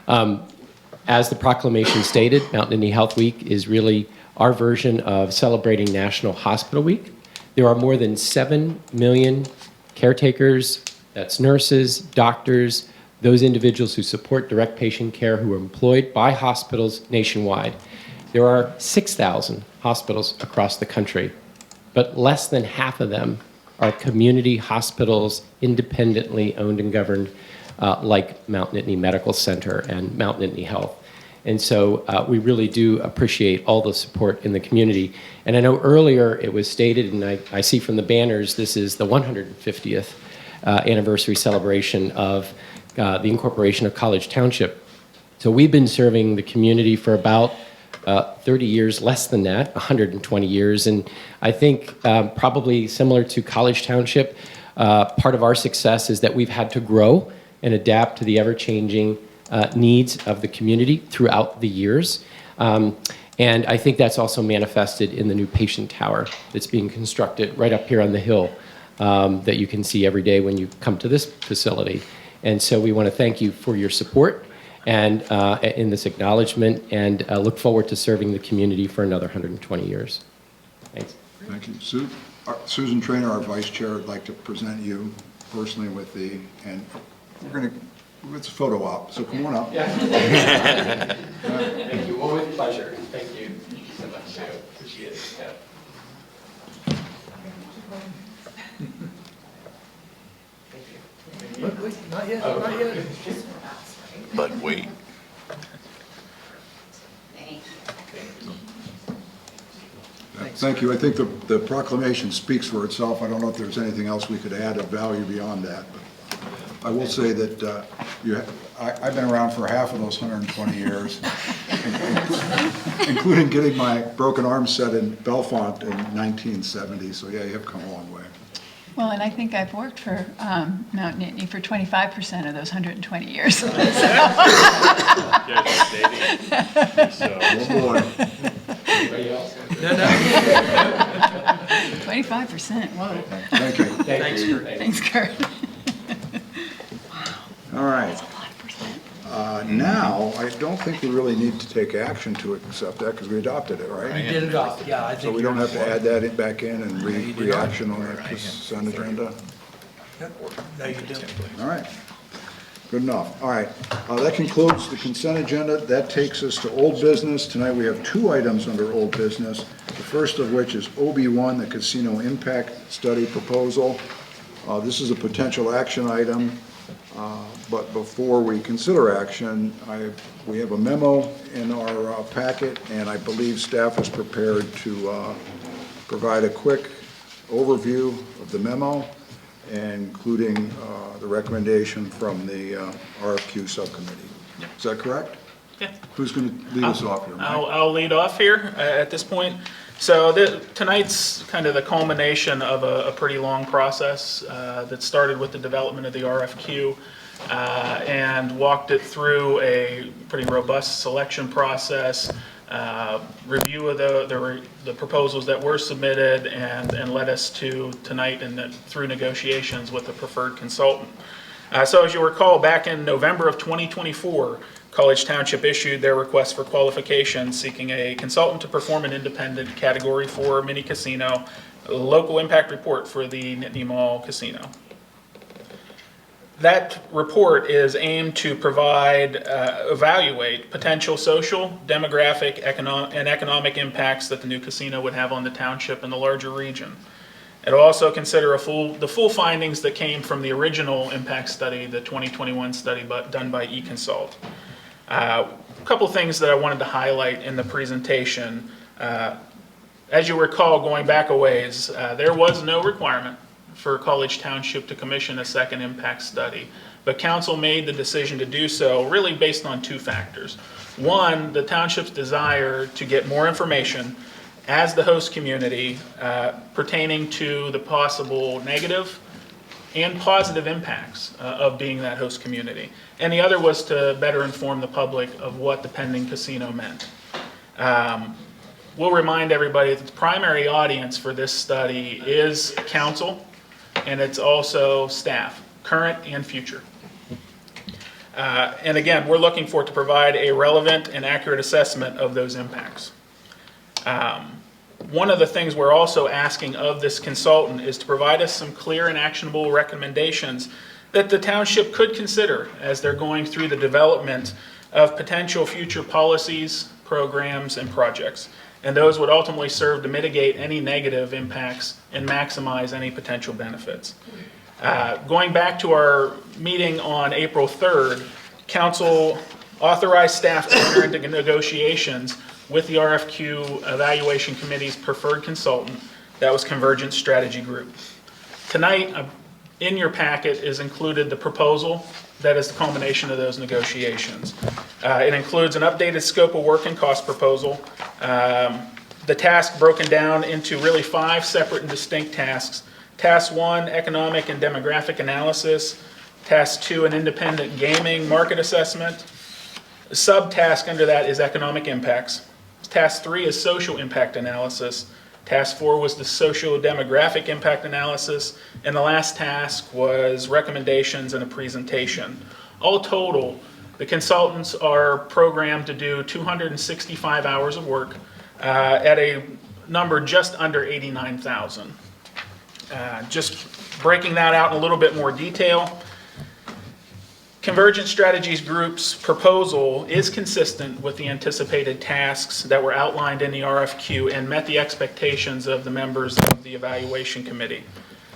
As the proclamation stated, Mount Nittany Health Week is really our version of celebrating National Hospital Week. There are more than 7 million caretakers, that's nurses, doctors, those individuals who support direct patient care who are employed by hospitals nationwide. There are 6,000 hospitals across the country, but less than half of them are community hospitals, independently owned and governed, like Mount Nittany Medical Center and Mount Nittany Health. And so we really do appreciate all the support in the community. And I know earlier it was stated, and I see from the banners, this is the 150th anniversary celebration of the incorporation of College Township. So we've been serving the community for about 30 years, less than that, 120 years. And I think probably similar to College Township, part of our success is that we've had to grow and adapt to the ever-changing needs of the community throughout the years. And I think that's also manifested in the new patient tower that's being constructed right up here on the hill that you can see every day when you come to this facility. And so we want to thank you for your support and in this acknowledgement, and look forward to serving the community for another 120 years. Thanks. Thank you. Susan Trainer, our vice chair, would like to present you personally with the, and we're going to, it's a photo op, so come on up. Yeah. Thank you. Well, with pleasure. Thank you. Thank you so much. I appreciate it. Yeah. Look, not yet, not yet. But wait. Thank you. I think the proclamation speaks for itself. I don't know if there's anything else we could add of value beyond that. But I will say that I've been around for half of those 120 years, including getting my broken arm set in Bellefonte in 1970. So yeah, you have come a long way. Well, and I think I've worked for Mount Nittany for 25% of those 120 years. Oh boy. Anybody else? No. 25%, whoa. Thank you. Thanks, Kurt. Thanks, Kurt. All right. Now, I don't think we really need to take action to accept that because we adopted it, right? We did adopt, yeah. I think So we don't have to add that back in and reaction on that consent agenda? Yep. No, you do. All right. Good enough. All right. That concludes the consent agenda. That takes us to old business. Tonight we have 2 items under old business. The first of which is OB1, the Casino Impact Study Proposal. This is a potential action item. But before we consider action, we have a memo in our packet, and I believe staff is prepared to provide a quick overview of the memo, including the recommendation from the RFQ subcommittee. Yep. Is that correct? Yeah. Who's going to lead us off here, Mike? I'll lead off here at this point. So tonight's kind of the culmination of a pretty long process that started with the development of the RFQ and walked it through a pretty robust selection process, review of the proposals that were submitted, and led us to tonight and through negotiations with the preferred consultant. So as you recall, back in November of 2024, College Township issued their request for qualification seeking a consultant to perform an independent Category 4 mini casino local impact report for the Nittany Mall Casino. That report is aimed to evaluate potential social, demographic, and economic impacts that the new casino would have on the township and the larger region. It'll also consider the full findings that came from the original impact study, the 2021 study done by eConsult. A couple things that I wanted to highlight in the presentation. As you recall, going back a ways, there was no requirement for College Township to commission a second impact study, but council made the decision to do so really based on 2 factors. One, the township's desire to get more information as the host community pertaining to the possible negative and positive impacts of being that host community. And the other was to better inform the public of what the pending casino meant. We'll remind everybody that the primary audience for this study is council, and it's also staff, current and future. And again, we're looking for it to provide a relevant and accurate assessment of those impacts. One of the things we're also asking of this consultant is to provide us some clear and actionable recommendations that the township could consider as they're going through the development of potential future policies, programs, and projects. And those would ultimately serve to mitigate any negative impacts and maximize any potential benefits. Going back to our meeting on April 3rd, Council authorized staff to enter into negotiations with the RFQ Evaluation Committee's preferred consultant, that was Convergence Strategy Group. Tonight, in your packet is included the proposal that is the culmination of those negotiations. It includes an updated scope of work and cost proposal, the task broken down into really 5 separate and distinct tasks. Task 1, economic and demographic analysis. Task 2, an independent gaming market assessment. The subtask under that is economic impacts. Task 3 is social impact analysis. Task 4 was the social demographic impact analysis. And the last task was recommendations and a presentation. All total, the consultants are programmed to do 265 hours of work at a number just under $89,000. Just breaking that out in a little bit more detail, Convergence Strategies Group's proposal is consistent with the anticipated tasks that were outlined in the RFQ and met the expectations of the members of the evaluation committee.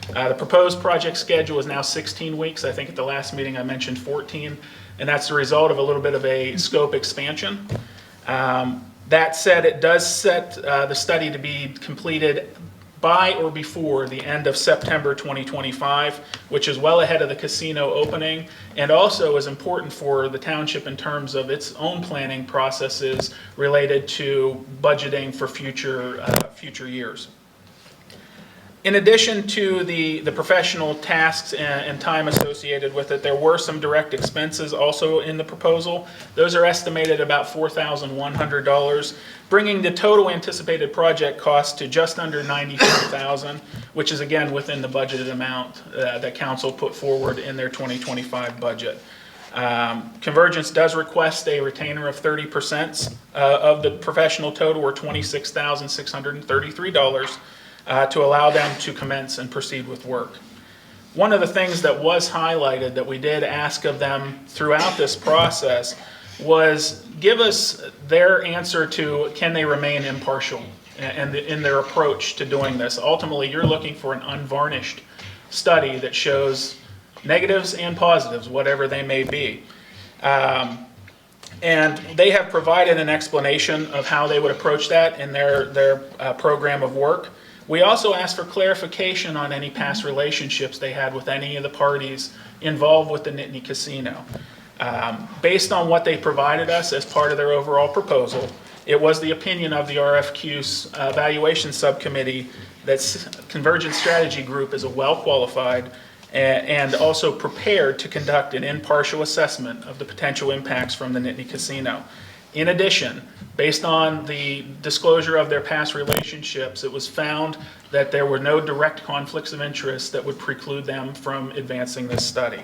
The proposed project schedule is now 16 weeks. I think at the last meeting I mentioned 14, and that's the result of a little bit of a scope expansion. That said, it does set the study to be completed by or before the end of September 2025, which is well ahead of the casino opening, and also is important for the township in terms of its own planning processes related to budgeting for future years. In addition to the professional tasks and time associated with it, there were some direct expenses also in the proposal. Those are estimated about $4,100, bringing the total anticipated project cost to just under $94,000, which is again within the budgeted amount that council put forward in their 2025 budget. Convergence does request a retainer of 30% of the professional total, or $26,633. To allow them to commence and proceed with work. One of the things that was highlighted that we did ask of them throughout this process was give us their answer to can they remain impartial and in their approach to doing this. Ultimately, you're looking for an unvarnished study that shows negatives and positives, whatever they may be. And they have provided an explanation of how they would approach that in their program of work. We also asked for clarification on any past relationships they had with any of the parties involved with the Nittany Casino. Based on what they provided us as part of their overall proposal, it was the opinion of the RFQ's evaluation subcommittee that Convergence Strategy Group is a well-qualified and also prepared to conduct an impartial assessment of the potential impacts from the Nittany Casino. In addition, based on the disclosure of their past relationships, it was found that there were no direct conflicts of interest that would preclude them from advancing this study.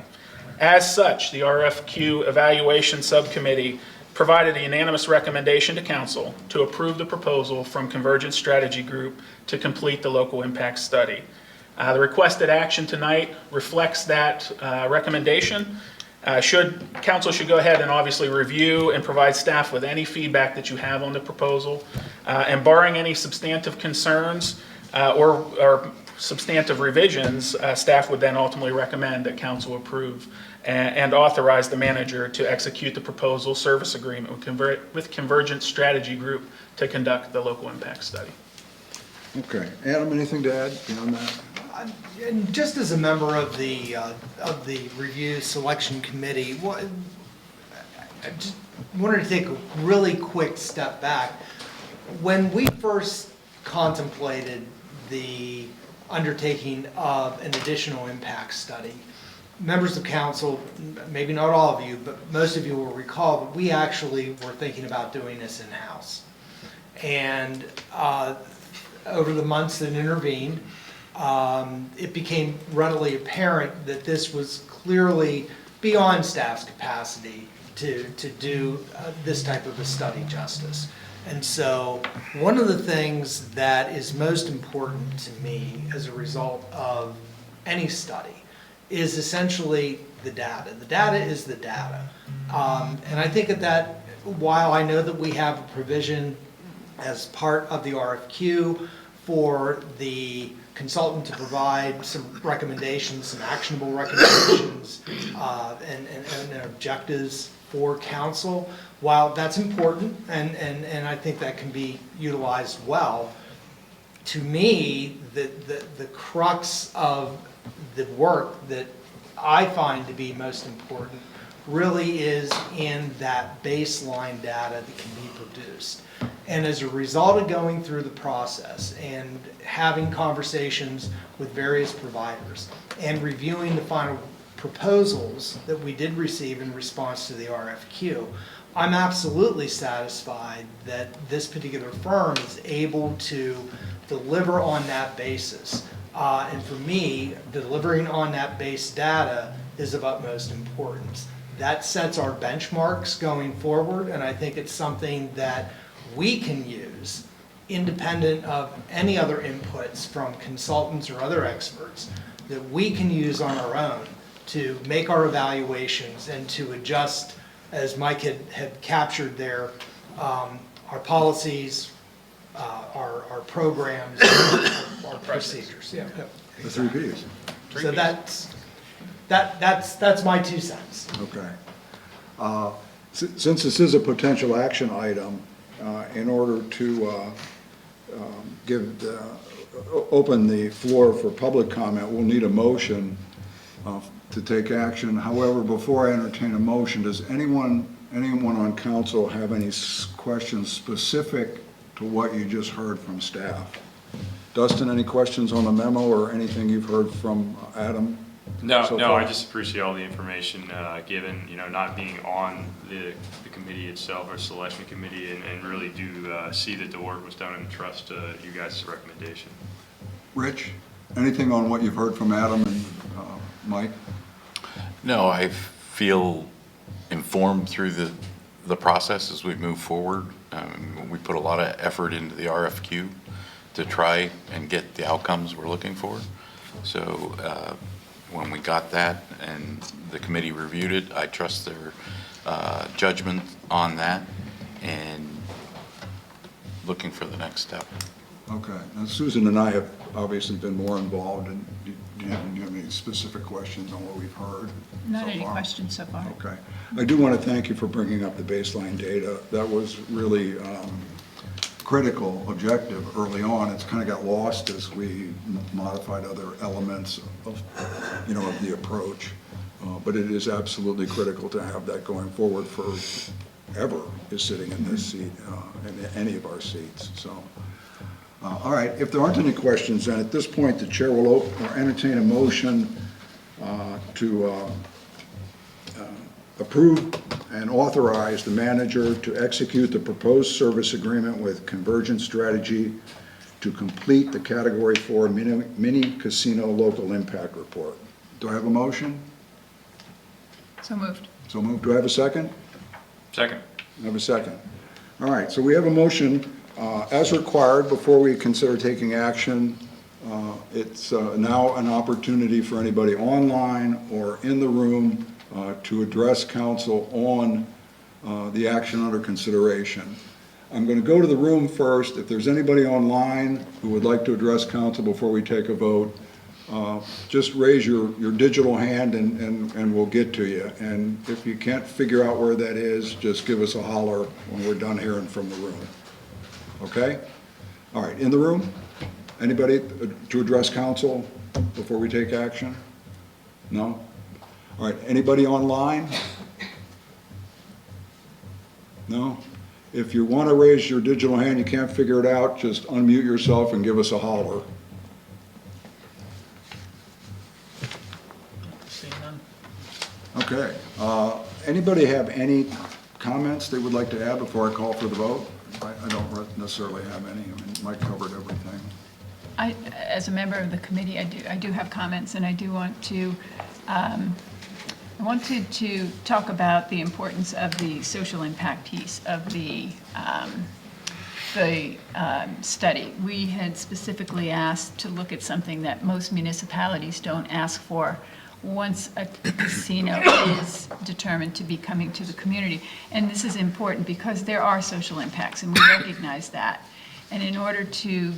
As such, the RFQ Evaluation Subcommittee provided a unanimous recommendation to Council to approve the proposal from Convergence Strategy Group to complete the local impact study. The requested action tonight reflects that recommendation. Council should go ahead and obviously review and provide staff with any feedback that you have on the proposal. And barring any substantive concerns or substantive revisions, staff would then ultimately recommend that council approve and authorize the manager to execute the proposal service agreement with Convergence Strategy Group to conduct the local impact study. Okay. Adam, anything to add beyond that? And just as a member of the review selection committee, I just wanted to take a really quick step back. When we first contemplated the undertaking of an additional impact study. Members of council, maybe not all of you, but most of you will recall that we actually were thinking about doing this in-house. And over the months that intervened, it became readily apparent that this was clearly beyond staff's capacity to do this type of a study justice. And so one of the things that is most important to me as a result of any study is essentially the data. The data is the data. And I think that while I know that we have a provision as part of the RFQ for the consultant to provide some recommendations, some actionable recommendations, and objectives for council, while that's important, and I think that can be utilized well, to me, the crux of the work that I find to be most important really is in that baseline data that can be produced. And as a result of going through the process and having conversations with various providers and reviewing the final proposals that we did receive in response to the RFQ, I'm absolutely satisfied that this particular firm is able to deliver on that basis. And for me, delivering on that base data is of utmost importance. That sets our benchmarks going forward, and I think it's something that we can use independent of any other inputs from consultants or other experts that we can use on our own to make our evaluations and to adjust, as Mike had captured there, our policies, our programs, our procedures. Yeah. The 3 Ps. So that's my 2 cents. Okay. Since this is a potential action item, in order to open the floor for public comment, we'll need a motion to take action. However, before I entertain a motion, does anyone on council have any questions specific to what you just heard from staff? Dustin, any questions on the memo or anything you've heard from Adam? No, so no, far? I just appreciate all the information given, not being on the committee itself or selection committee, and really do see that the work was done and trust you guys' recommendation. Rich, anything on what you've heard from Adam and Mike? No, I feel informed through the process as we move forward. We put a lot of effort into the RFQ to try and get the outcomes we're looking for. So when we got that and the committee reviewed it, I trust their judgment on that and looking for the next step. Okay. Now, Susan and I have obviously been more involved, and do you have any specific questions on what we've heard? Not any questions so far. Okay. I do want to thank you for bringing up the baseline data. That was really critical objective early on. It's kind of got lost as we modified other elements of the approach. But it is absolutely critical to have that going forward for ever is sitting in this seat, in any of our seats. So, all right, if there aren't any questions, then at this point the chair will entertain a motion to approve and authorize the manager to execute the proposed service agreement with Convergence Strategy to complete the Category 4 mini casino local impact report. Do I have a motion? So moved. So moved. Do I have a second? Second. I have a second. All right, so we have a motion as required before we consider taking action. It's now an opportunity for anybody online or in the room to address council on the action under consideration. I'm going to go to the room first. If there's anybody online who would like to address council before we take a vote, just raise your digital hand and we'll get to you. And if you can't figure out where that is, just give us a holler when we're done hearing from the room. Okay? All right, in the room? Anybody to address council before we take action? No? All right, anybody online? No? If you want to raise your digital hand, you can't figure it out, just unmute yourself and give us a holler. Seeing none. Okay. Anybody have any comments they would like to add before I call for the vote? I don't necessarily have any. I mean, Mike covered everything. As a member of the committee, I do have comments, and I do want to, I wanted to talk about the importance of the social impact piece of the study. We had specifically asked to look at something that most municipalities don't ask for once a casino is determined to be coming to the community. And this is important because there are social impacts, and we recognize that. And in order to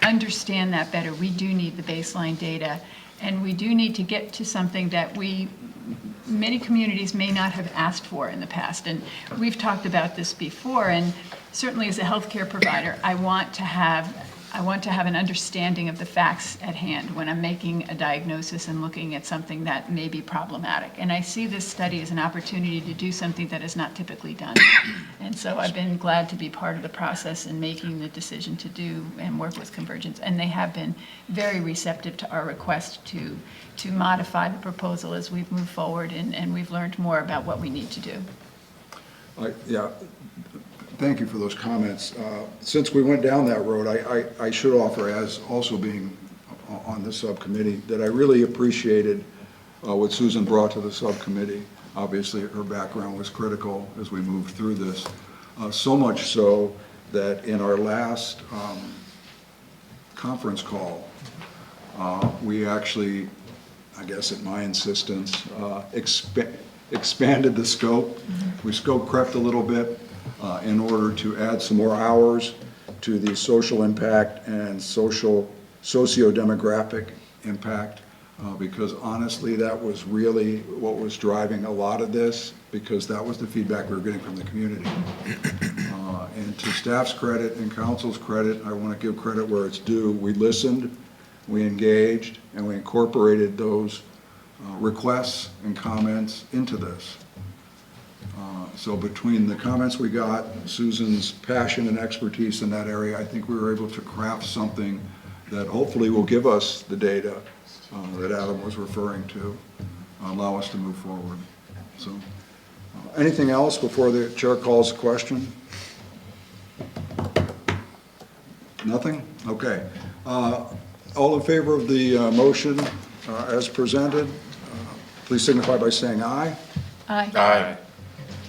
understand that better, we do need the baseline data, and we do need to get to something that many communities may not have asked for in the past. And we've talked about this before, and certainly as a healthcare provider, I want to have an understanding of the facts at hand when I'm making a diagnosis and looking at something that may be problematic. And I see this study as an opportunity to do something that is not typically done. And so I've been glad to be part of the process in making the decision to do and work with Convergence. And they have been very receptive to our request to modify the proposal as we've moved forward, and we've learned more about what we need to do. Yeah. Thank you for those comments. Since we went down that road, I should offer, as also being on this subcommittee, that I really appreciated what Susan brought to the subcommittee. Obviously, her background was critical as we moved through this. So much so that in our last conference call, we actually, I guess at my insistence, expanded the scope. We scope crept a little bit. In order to add some more hours to the social impact and socio-demographic impact, because honestly, that was really what was driving a lot of this, because that was the feedback we were getting from the community. And to staff's credit and council's credit, I want to give credit where it's due. We listened, we engaged, and we incorporated those requests and comments into this. So between the comments we got, Susan's passion and expertise in that area, I think we were able to craft something that hopefully will give us the data that Adam was referring to, allow us to move forward. So, anything else before the chair calls a question? Nothing? Okay. All in favor of the motion as presented, please signify by saying aye. Aye. Aye.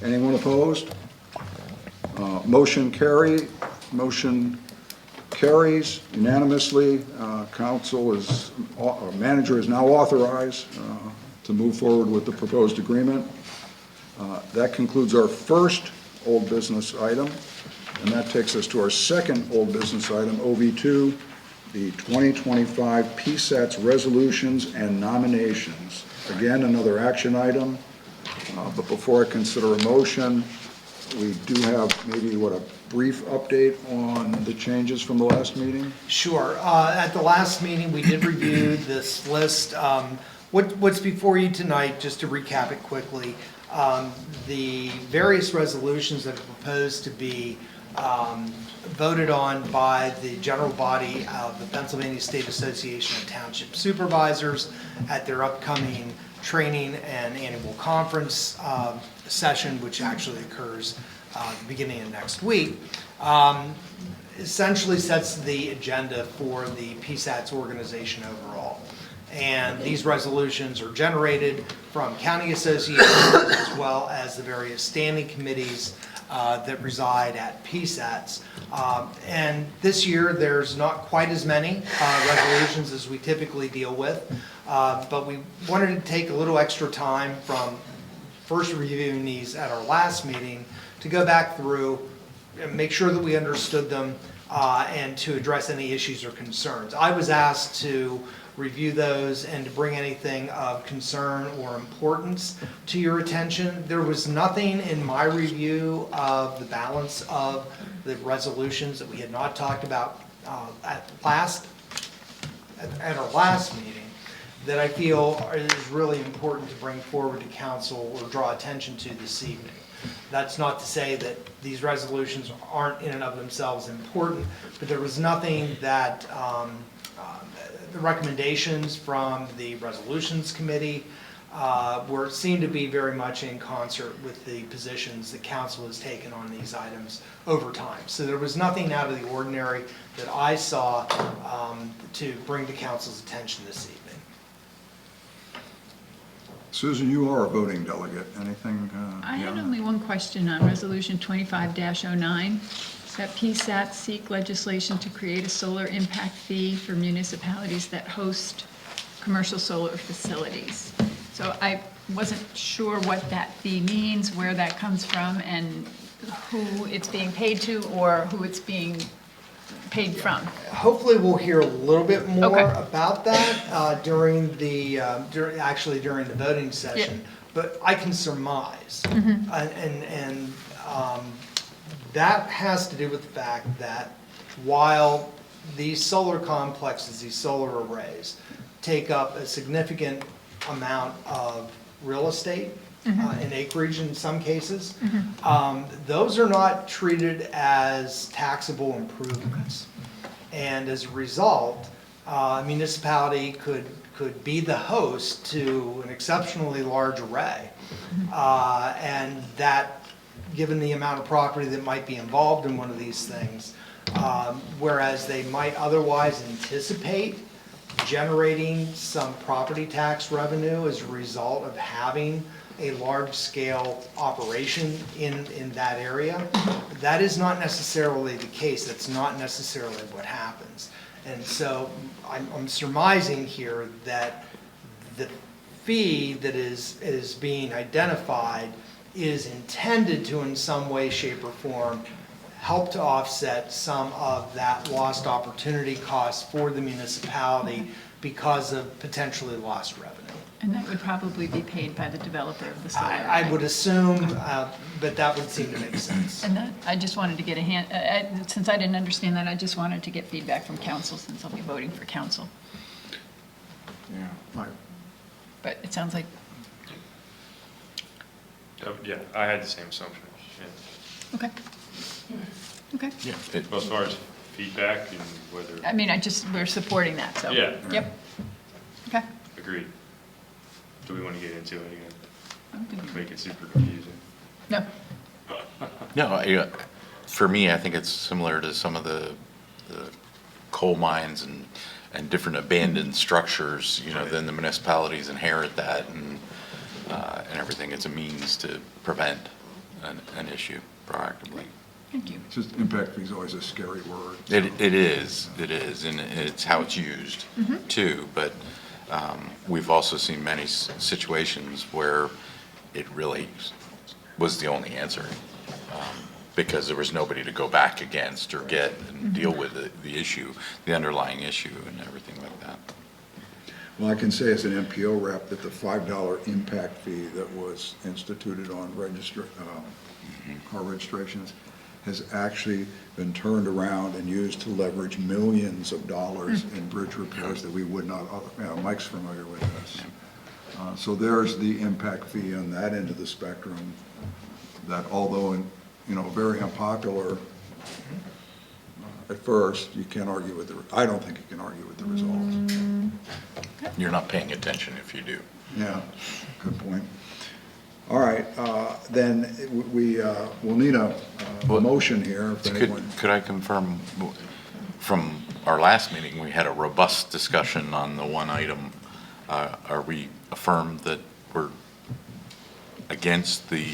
Anyone opposed? Motion carries unanimously. Manager is now authorized to move forward with the proposed agreement. That concludes our first old business item, and that takes us to our second old business item, OV2, the 2025 PSATS resolutions and nominations. Again, another action item. But before I consider a motion, we do have maybe, a brief update on the changes from the last meeting? Sure. At the last meeting, we did review this list. What's before you tonight, just to recap it quickly, the various resolutions that are proposed to be voted on by the general body of the Pennsylvania State Association of Township Supervisors at their upcoming training and annual conference session, which actually occurs beginning of next week, essentially sets the agenda for the PSATS organization overall. And these resolutions are generated from county associations as well as the various standing committees that reside at PSATS. And this year, there's not quite as many resolutions as we typically deal with, but we wanted to take a little extra time from first reviewing these at our last meeting to go back through and make sure that we understood them and to address any issues or concerns. I was asked to review those and to bring anything of concern or importance to your attention. There was nothing in my review of the balance of the resolutions that we had not talked about at our last meeting that I feel is really important to bring forward to council or draw attention to this evening. That's not to say that these resolutions aren't in and of themselves important, but there was nothing that, the recommendations from the resolutions committee seemed to be very much in concert with the positions that council has taken on these items over time. So there was nothing out of the ordinary that I saw to bring to council's attention this evening. Susan, you are a voting delegate. Anything? I had only one question on Resolution 25-09. That PSAT seek legislation to create a solar impact fee for municipalities that host commercial solar facilities. So I wasn't sure what that fee means, where that comes from, and who it's being paid to, or who it's being paid from. Hopefully we'll hear a little bit more Okay. about that during the voting session. Yeah. But I can surmise, Mhm. and that has to do with the fact that while these solar complexes, these solar arrays, take up a significant amount of real estate and acreage in some cases, those are not treated as taxable improvements. And as a result, a municipality could be the host to an exceptionally large array. And that, given the amount of property that might be involved in one of these things, whereas they might otherwise anticipate generating some property tax revenue as a result of having a large-scale operation in that area, that is not necessarily the case. That's not necessarily what happens. And so I'm surmising here that the fee that is being identified is intended to, in some way, shape, or form, help to offset some of that lost opportunity cost for the municipality because of potentially lost revenue. And that would probably be paid by the developer of the solar. I would assume, but that would seem to make sense. And that, I just wanted to get since I didn't understand that, I just wanted to get feedback from council, since I'll be voting for council. Yeah. But it sounds like, Yeah, I had the same assumption. Yeah. okay. Okay. Yeah. Well, as far as feedback and whether. I mean, we're supporting that, so. Yeah. Yep. Okay. Agreed. Do we want to get into it again? I don't think we- Make it super confusing. No. No, for me, I think it's similar to some of the coal mines and different abandoned structures, then the municipalities inherit that and everything. It's a means to prevent an issue proactively. Thank you. It's just impact fee is always a scary word. It is, and it's how it's used too, but we've also seen many situations where it really was the only answer because there was nobody to go back against or get and deal with the issue, the underlying issue and everything like that. Well, I can say as an MPO rep that the $5 impact fee that was instituted on car registrations has actually been turned around and used to leverage millions of dollars in bridge repairs that we would not, Mike's familiar with this. So there's the impact fee on that end of the spectrum that, although very unpopular at first, you can't argue with I don't think you can argue with the results. You're not paying attention if you do. Yeah, good point. All right, then we'll need a motion here. If anyone. Could I confirm, from our last meeting, we had a robust discussion on the one item. Are we affirmed that we're against the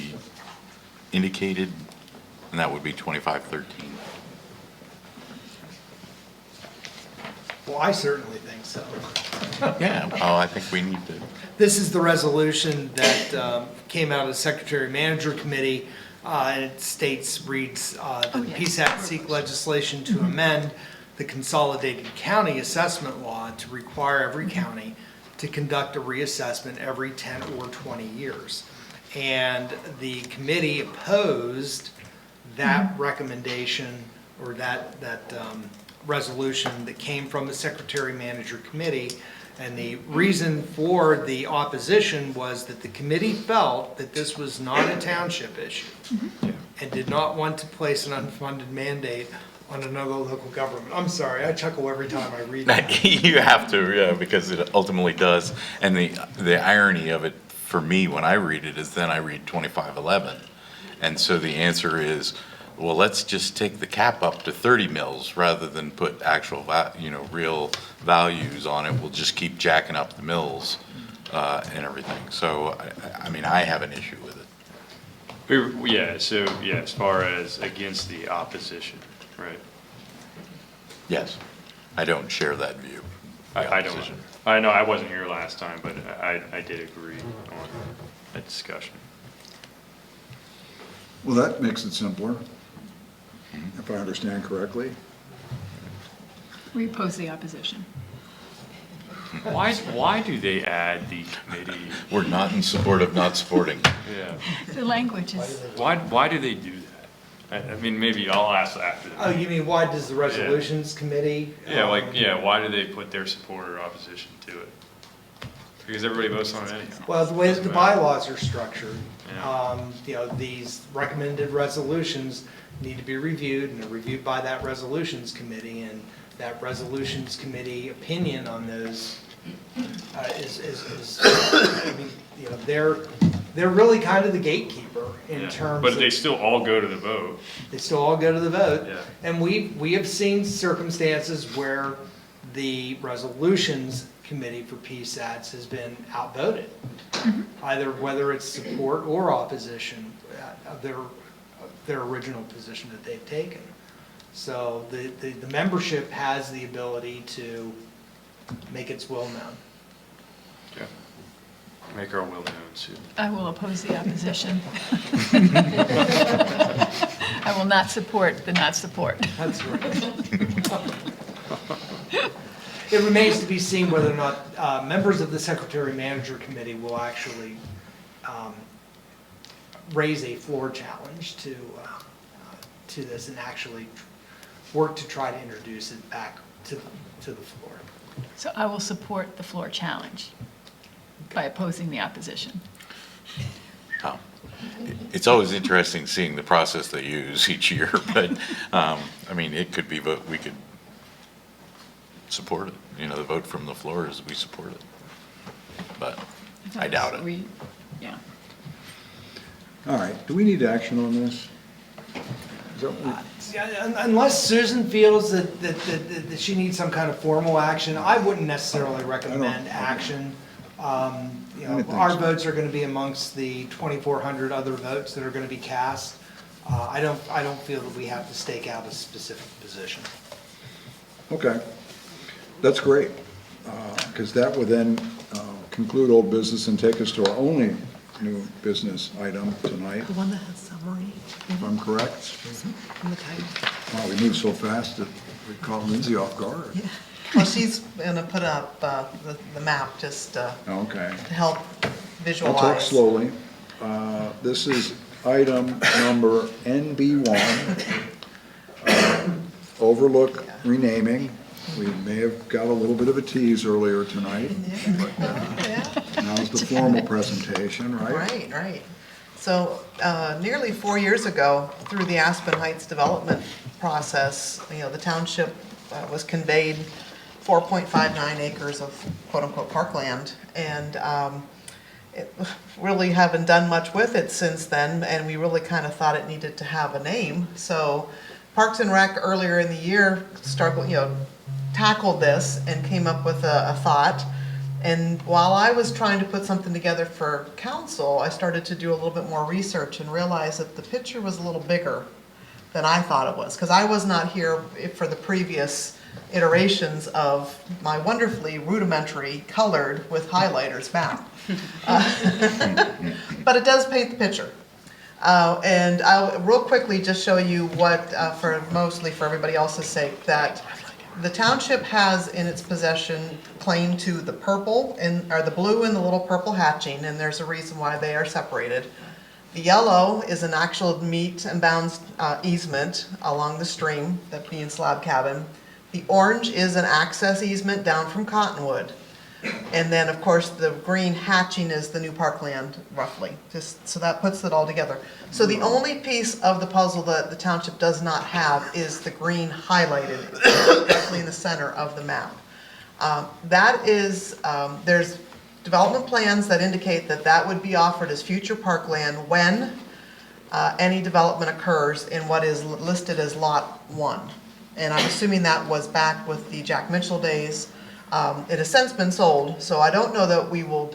indicated, and that would be 2513? Well, I certainly think so. Yeah, well, I think we need to. This is the resolution that came out of the Secretary Manager Committee, and it reads, that the PSAT seek legislation to amend the Consolidated County Assessment Law to require every county to conduct a reassessment every 10 or 20 years. And the committee opposed that recommendation, or that resolution that came from the Secretary Manager Committee, And the reason for the opposition was that the committee felt that this was not a township issue and did not want to place an unfunded mandate on another local government. I'm sorry, I chuckle every time I read that. You have to, yeah, because it ultimately does. And the irony of it for me when I read it is then I read 2511. And so the answer is, well, let's just take the cap up to 30 mils rather than put actual, real values on it. We'll just keep jacking up the mills and everything. So, I mean, I have an issue with it. Yeah, so, yeah, as far as against the opposition, right? Yes, I don't share that view. I don't. I know I wasn't here last time, but I did agree on that discussion. Well, that makes it simpler, if I understand correctly. We oppose the opposition. Why do they add the committee? We're not in support of not supporting. Yeah. The language is. Why do they do that? I mean, maybe I'll ask after that. Oh, you mean why does the resolutions committee? Yeah, why do they put their support or opposition to it? Because everybody votes on it anyhow. Well, the way that the bylaws are structured, Yeah. these recommended resolutions need to be reviewed, and they're reviewed by that resolutions committee, and that resolutions committee opinion on those I mean, they're really kind of the gatekeeper in terms But of. they still all go to the vote. They still all go to the vote. Yeah. And we have seen circumstances where the resolutions committee for PSATs has been outvoted, either whether it's support or opposition of their original position that they've taken. So the membership has the ability to make its will known. Yeah. Make our will known, Sue. I will oppose the opposition. I will not support the not support. That's right. It remains to be seen whether or not members of the Secretary-Manager Committee will actually raise a floor challenge to this and actually work to try to introduce it back to the floor. So I will support the floor challenge by opposing the opposition. Oh. It's always interesting seeing the process they use each year, but I mean, it could be vote. We could support it. The vote from the floor is we support it, but I doubt it. Yeah. All right, do we need action on this? Is that what Unless Susan feels that she needs some kind of formal action, I wouldn't necessarily recommend action. Our votes are going to be amongst the 2,400 other votes that are going to be cast. I don't feel that we have to stake out a specific position. Okay, that's great, because that would then conclude old business and take us to our only new business item tonight, The one that has summary. if I'm correct. In the title. Wow, we moved so fast that we caught Lindsay off guard. Well, she's gonna put up the map just Okay. to help I'll visualize. talk slowly. This is item number NB1, Overlook renaming. We may have got a little bit of a tease earlier tonight, but now's the formal presentation, right? Right. So nearly 4 years ago, through the Aspen Heights development process, the township was conveyed 4.59 acres of quote-unquote parkland, and really haven't done much with it since then, and we really kind of thought it needed to have a name. So Parks and Rec earlier in the year tackled this and came up with a thought. And while I was trying to put something together for council, I started to do a little bit more research and realized that the picture was a little bigger than I thought it was, because I was not here for the previous iterations of my wonderfully rudimentary colored with highlighters map. But it does paint the picture. And I'll real quickly just show you what, mostly for everybody else's sake, that the township has in its possession claim to the purple or the blue and the little purple hatching, and there's a reason why they are separated. The yellow is an actual meet and bounds easement along the stream, that being Slab Cabin. The orange is an access easement down from Cottonwood. And then, of course, the green hatching is the new parkland, roughly, just, so that puts it all together. So the only piece of the puzzle that the township does not have is the green highlighted, directly in the center of the map. That is, there's development plans that indicate that that would be offered as future parkland when any development occurs in what is listed as Lot 1. And I'm assuming that was back with the Jack Mitchell days. It has since been sold, so I don't know that we will,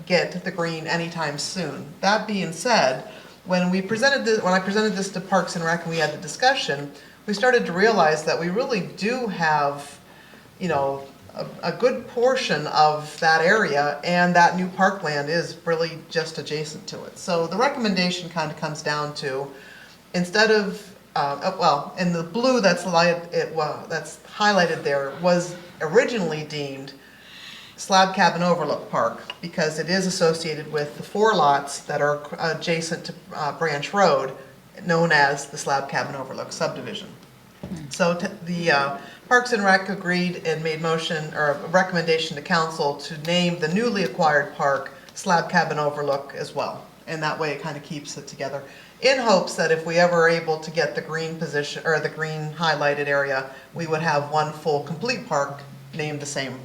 get the green anytime soon. That being said, when I presented this to Parks and Rec and we had the discussion, we started to realize that we really do have, a good portion of that area, and that new parkland is really just adjacent to it. So the recommendation kind of comes down to, instead of, in the blue that's highlighted there was originally deemed Slab Cabin Overlook Park because it is associated with the 4 lots that are adjacent to Branch Road, known as the Slab Cabin Overlook subdivision. So the Parks and Rec agreed and made motion or a recommendation to council to name the newly acquired park Slab Cabin Overlook as well. And that way it kind of keeps it together, in hopes that if we ever are able to get the green position or the green highlighted area, we would have one full complete park named the same.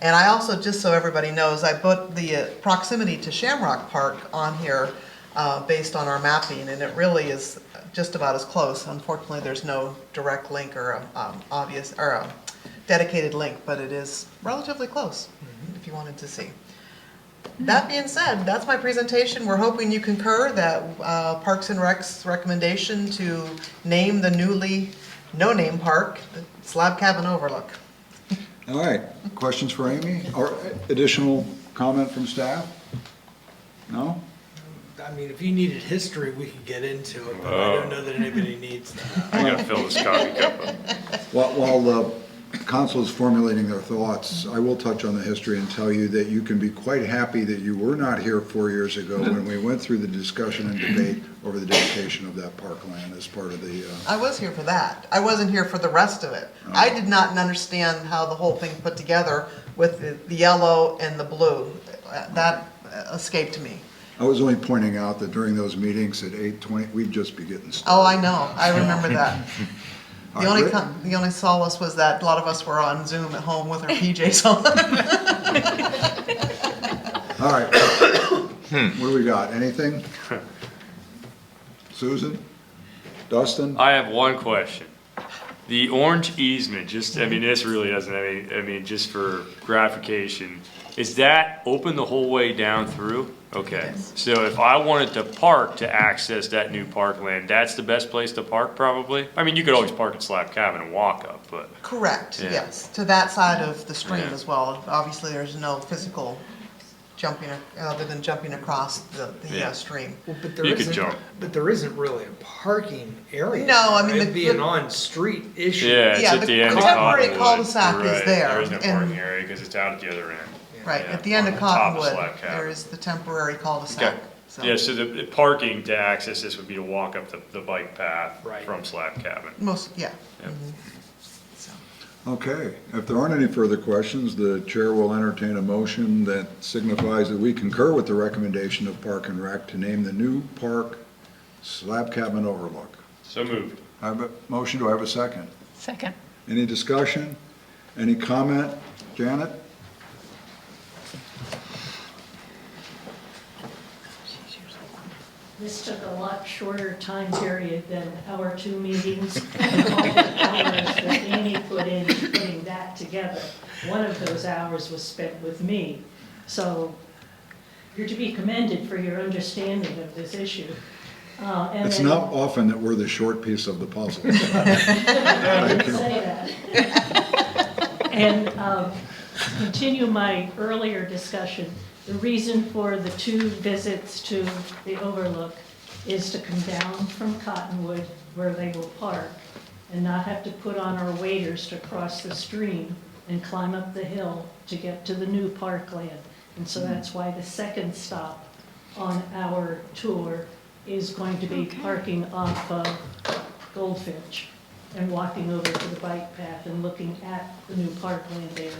And I also, just so everybody knows, I put the proximity to Shamrock Park on here based on our mapping, and it really is just about as close. Unfortunately, there's no direct link or obvious or a dedicated link, but it is relatively close if you wanted to see. That being said, that's my presentation. We're hoping you concur that Parks and Rec's recommendation to name the newly no-name park the Slab Cabin Overlook. All right, questions for Amy or additional comment from staff? No? I mean, if you needed history, we could get into it, but I don't know that anybody needs that. I gotta fill this coffee cup up. While the council is formulating their thoughts, I will touch on the history and tell you that you can be quite happy that you were not here 4 years ago when we went through the discussion and debate over the dedication of that parkland as part of the... I was here for that. I wasn't here for the rest of it. I did not understand how the whole thing put together with the yellow and the blue. That escaped me. I was only pointing out that during those meetings at 8:20, we'd just be getting started. Oh, I know. I remember that. The only solace was that a lot of us were on Zoom at home with our PJs on. All right. What do we got? Anything? Susan? Dustin? I have one question. The orange easement, this really doesn't, just for gratification, is that open the whole way down through? Okay, so if I wanted to park to access that new parkland, that's the best place to park probably? I mean, you could always park at Slab Cabin and walk up, but. Correct, Yeah. yes, to that side of the stream Yeah. as well. Obviously, there's no physical jumping, other than jumping across the stream. Well, but You could jump. But there isn't really a parking area. No, I mean, It'd be an on-street issue. Yeah, it's at the end of temporary Cottonwood. cul-de-sac You're is right. there, There is no and- parking area because it's out at the other end. Right, Yeah, at the end on of the top Cottonwood, Slab Cabin. there is the temporary cul-de-sac. Okay. So- Yeah, so the parking to access this would be to walk up the bike path from Slab Cabin. Most, yeah. Yep. Okay, if there aren't any further questions, the chair will entertain a motion that signifies that we concur with the recommendation of Park and Rec to name the new park Slab Cabin Overlook. So moved. I have a motion, do I have a second? Second. Any discussion? Any comment? Janet? This took a lot shorter time period than our 2 meetings and all the hours that Amy put into putting that together. One of those hours was spent with me. So you're to be commended for your understanding of this issue. It's then- not often that we're the short piece of the puzzle. I didn't say that. And continue my earlier discussion. The reason for the 2 visits to the overlook is to come down from Cottonwood, where they will park, and not have to put on our waders to cross the stream and climb up the hill to get to the new parkland. And so that's why the second stop on our tour is going to be parking off of Goldfinch. and walking over to the bike path and looking at the new parkland area.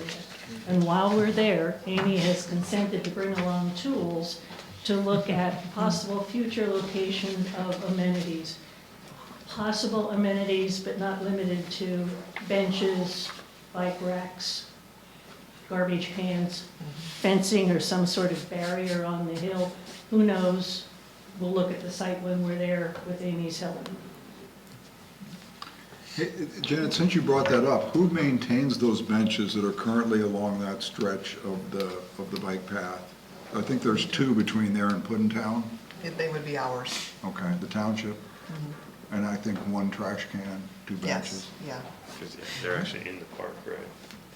And while we're there, Amy has consented to bring along tools to look at possible future locations of amenities. Possible amenities, but not limited to benches, bike racks, garbage cans, fencing or some sort of barrier on the hill. Who knows? We'll look at the site when we're there with Amy's help. Hey, Janet, since you brought that up, who maintains those benches that are currently along that stretch of the bike path? I think there's two between there and Puddintown. They would be ours. Okay, the township. And I think one trash can, two benches. Yes, yeah. Because they're actually in the park, right?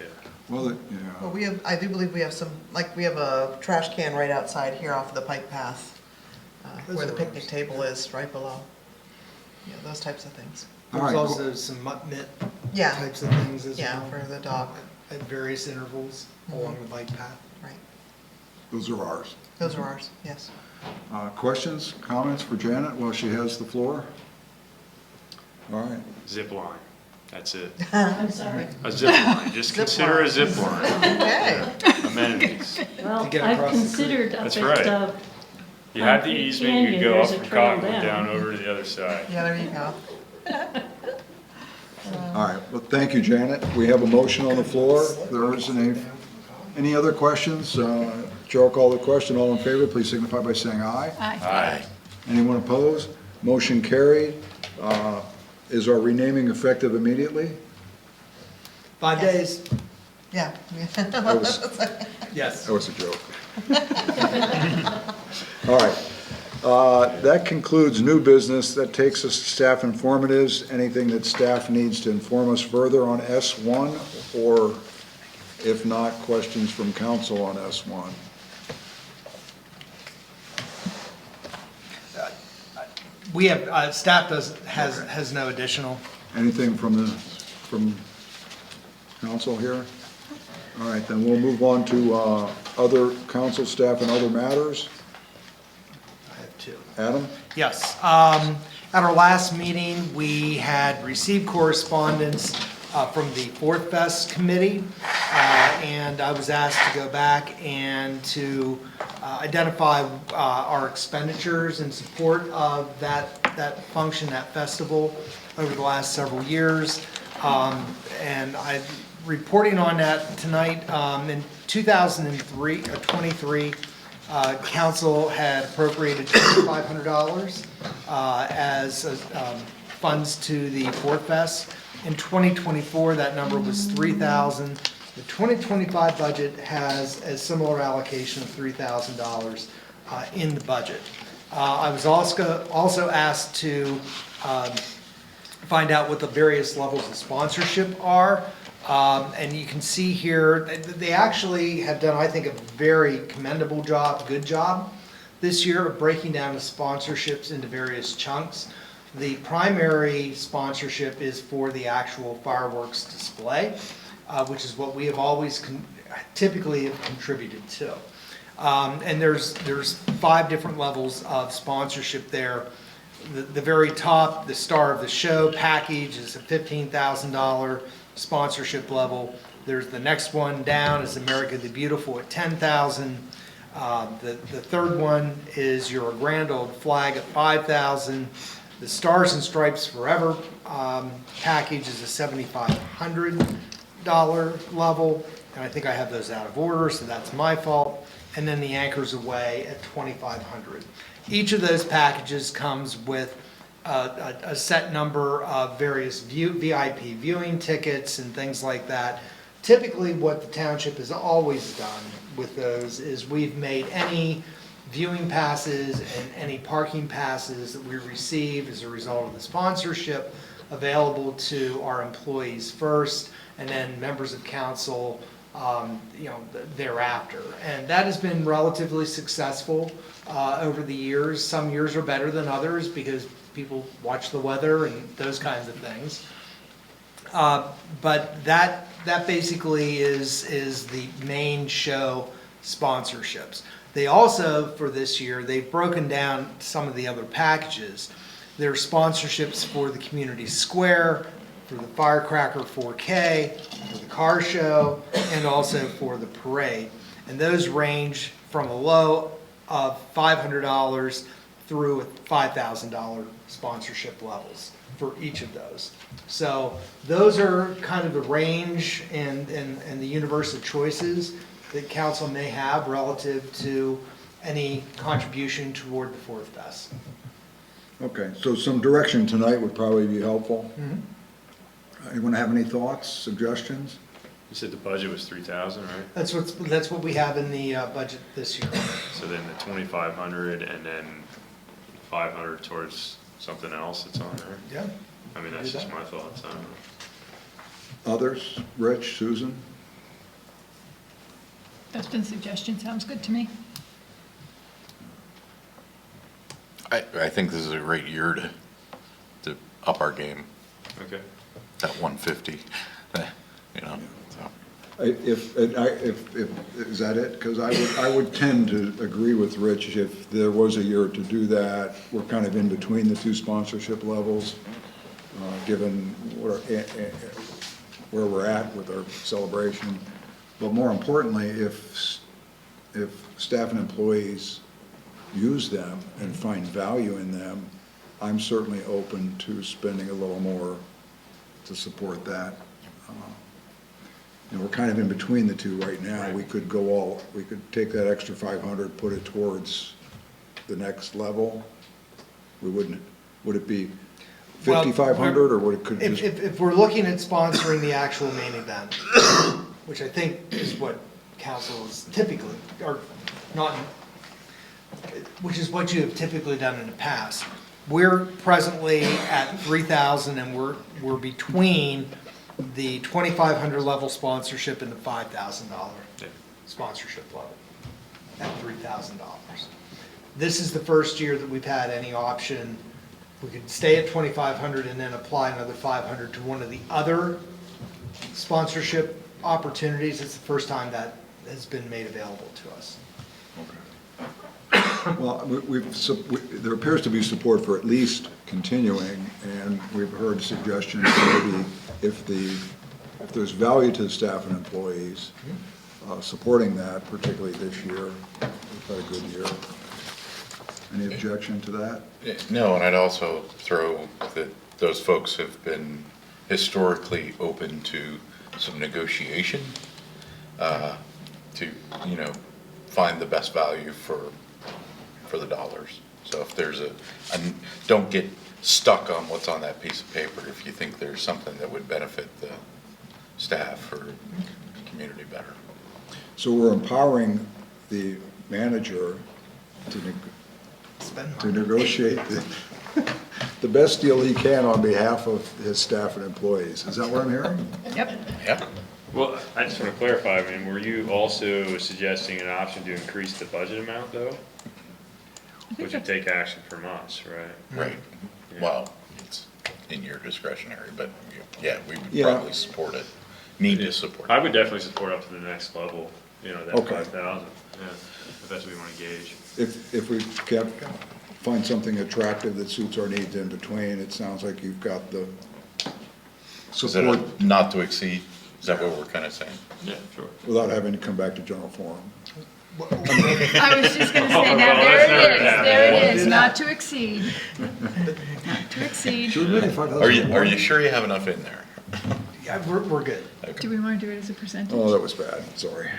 Yeah. Well, yeah. Well, I do believe we have some, like, we have a trash can right outside here off of the bike path, where the picnic table is, right below. Yeah, those types of things. There's also some mutt mitt Yeah. types of things as well. Yeah, for the dog. At various intervals along the bike path. Right. Those are ours. Those are ours, yes. Questions, comments for Janet while she has the floor? All right. Zip line, that's it. I'm sorry. A zip line, just consider a zip line. Okay. Amenities. Well, get I've across the considered up That's at, right. You have the Concrete easement, you Canyon, go up there's a from trail Cottonwood down. down over to the other side. Yeah, there you go. All right, well, thank you, Janet. We have a motion on the floor. There isn't any other questions? Chair will call the question. All in favor, please signify by saying aye. Aye. Anyone opposed? Motion carried. Is our renaming effective immediately? 5 days. Yeah. That was, Yes. that was a joke. All right. That concludes new business. That takes us to staff informatives. Anything that staff needs to inform us further on S1, or if not, questions from council on S1? We have, staff has no additional. Anything from council here? All right, then we'll move on to other council staff and other matters. I have two. Adam? Yes. At our last meeting, we had received correspondence from the Fourth Fest Committee, and I was asked to go back and to identify our expenditures in support of that function, that festival, over the last several years. And I'm reporting on that tonight. In 2023, council had appropriated $2,500 as funds to the Fourth Fest. In 2024, that number was $3,000. The 2025 budget has a similar allocation of $3,000 in the budget. I was also asked to find out what the various levels of sponsorship are. And you can see here, they actually have done, I think, a very commendable job, good job this year of breaking down the sponsorships into various chunks. The primary sponsorship is for the actual fireworks display, which is what we have always typically have contributed to. And there's 5 different levels of sponsorship there. The very top, the star of the show package, is a $15,000 sponsorship level. There's the next one down is America the Beautiful at $10,000. The third one is your Grand Old Flag at $5,000. The Stars and Stripes Forever package is a $7,500 level, and I think I have those out of order, so that's my fault. And then the Anchors Away at $2,500. Each of those packages comes with a set number of various VIP viewing tickets and things like that. Typically, what the township has always done with those is we've made any viewing passes and any parking passes that we receive as a result of the sponsorship available to our employees first, and then members of council thereafter. And that has been relatively successful over the years. Some years are better than others because people watch the weather and those kinds of things. But that basically is the main show sponsorships. They also, for this year, they've broken down some of the other packages. There are sponsorships for the community square, for the Firecracker 4K, for the car show, and also for the parade. And those range from a low of $500 through $5,000 sponsorship levels for each of those. So those are kind of the range and the universe of choices that council may have relative to any contribution toward the Fourth Fest. Okay, so some direction tonight would probably be helpful. Anyone have any thoughts, suggestions? You said the budget was 3,000, right? That's what we have in the budget this year. So then the 2,500 and then 500 towards something else that's on there? Yeah. I mean, that's just my thoughts, I don't know. Others? Rich, Susan? That's been a suggestion, sounds good to me. I think this is a great year to up our game. Okay. That 150, you know, so. If is that it? Because I would tend to agree with Rich if there was a year to do that. We're kind of in between the two sponsorship levels, given where we're at with our celebration. But more importantly, if staff and employees use them and find value in them, I'm certainly open to spending a little more to support that. You know, we're kind of in between the two right now. We could we could take that extra 500, put it towards the next level. Would it be 5,500 or would it could just? If we're looking at sponsoring the actual main event, which I think is what council is typically, or not, which is what you have typically done in the past. We're presently at 3,000 and we're between the 2,500 level sponsorship and the $5,000 sponsorship level at $3,000. This is the first year that we've had any option. We could stay at 2,500 and then apply another 500 to one of the other sponsorship opportunities. It's the first time that has been made available to us. Well, there appears to be support for at least continuing, and we've heard suggestions maybe if there's value to the staff and employees, supporting that, particularly this year. We've had a good year. Any objection to that? No, and I'd also throw that those folks have been historically open to some negotiation to, you know, find the best value for the dollars. So if there's don't get stuck on what's on that piece of paper if you think there's something that would benefit the staff or the community better. So we're empowering the manager to negotiate the best deal he can on behalf of his staff and employees. Is that what I'm hearing? Yep. Yep. Well, I just want to clarify, I mean, were you also suggesting an option to increase the budget amount, though? Which would take action from us, right? Right. Yeah. Well, it's in your discretionary, but yeah, we would Yeah. probably support it. Need to support it. I would definitely support up to the next level, you know, that Okay. 5,000, yeah, if that's what we want to gauge. If we can't find something attractive that suits our needs in between, it sounds like you've got the Is that support a not to exceed? Is that what we're kind of saying? Yeah, sure. without having to come back to general forum. I was just gonna say, now there it is, not to exceed. Not to exceed. Are you sure you have enough in there? Yeah, we're good. Do we want to do it as a percentage? Oh, that was bad, sorry.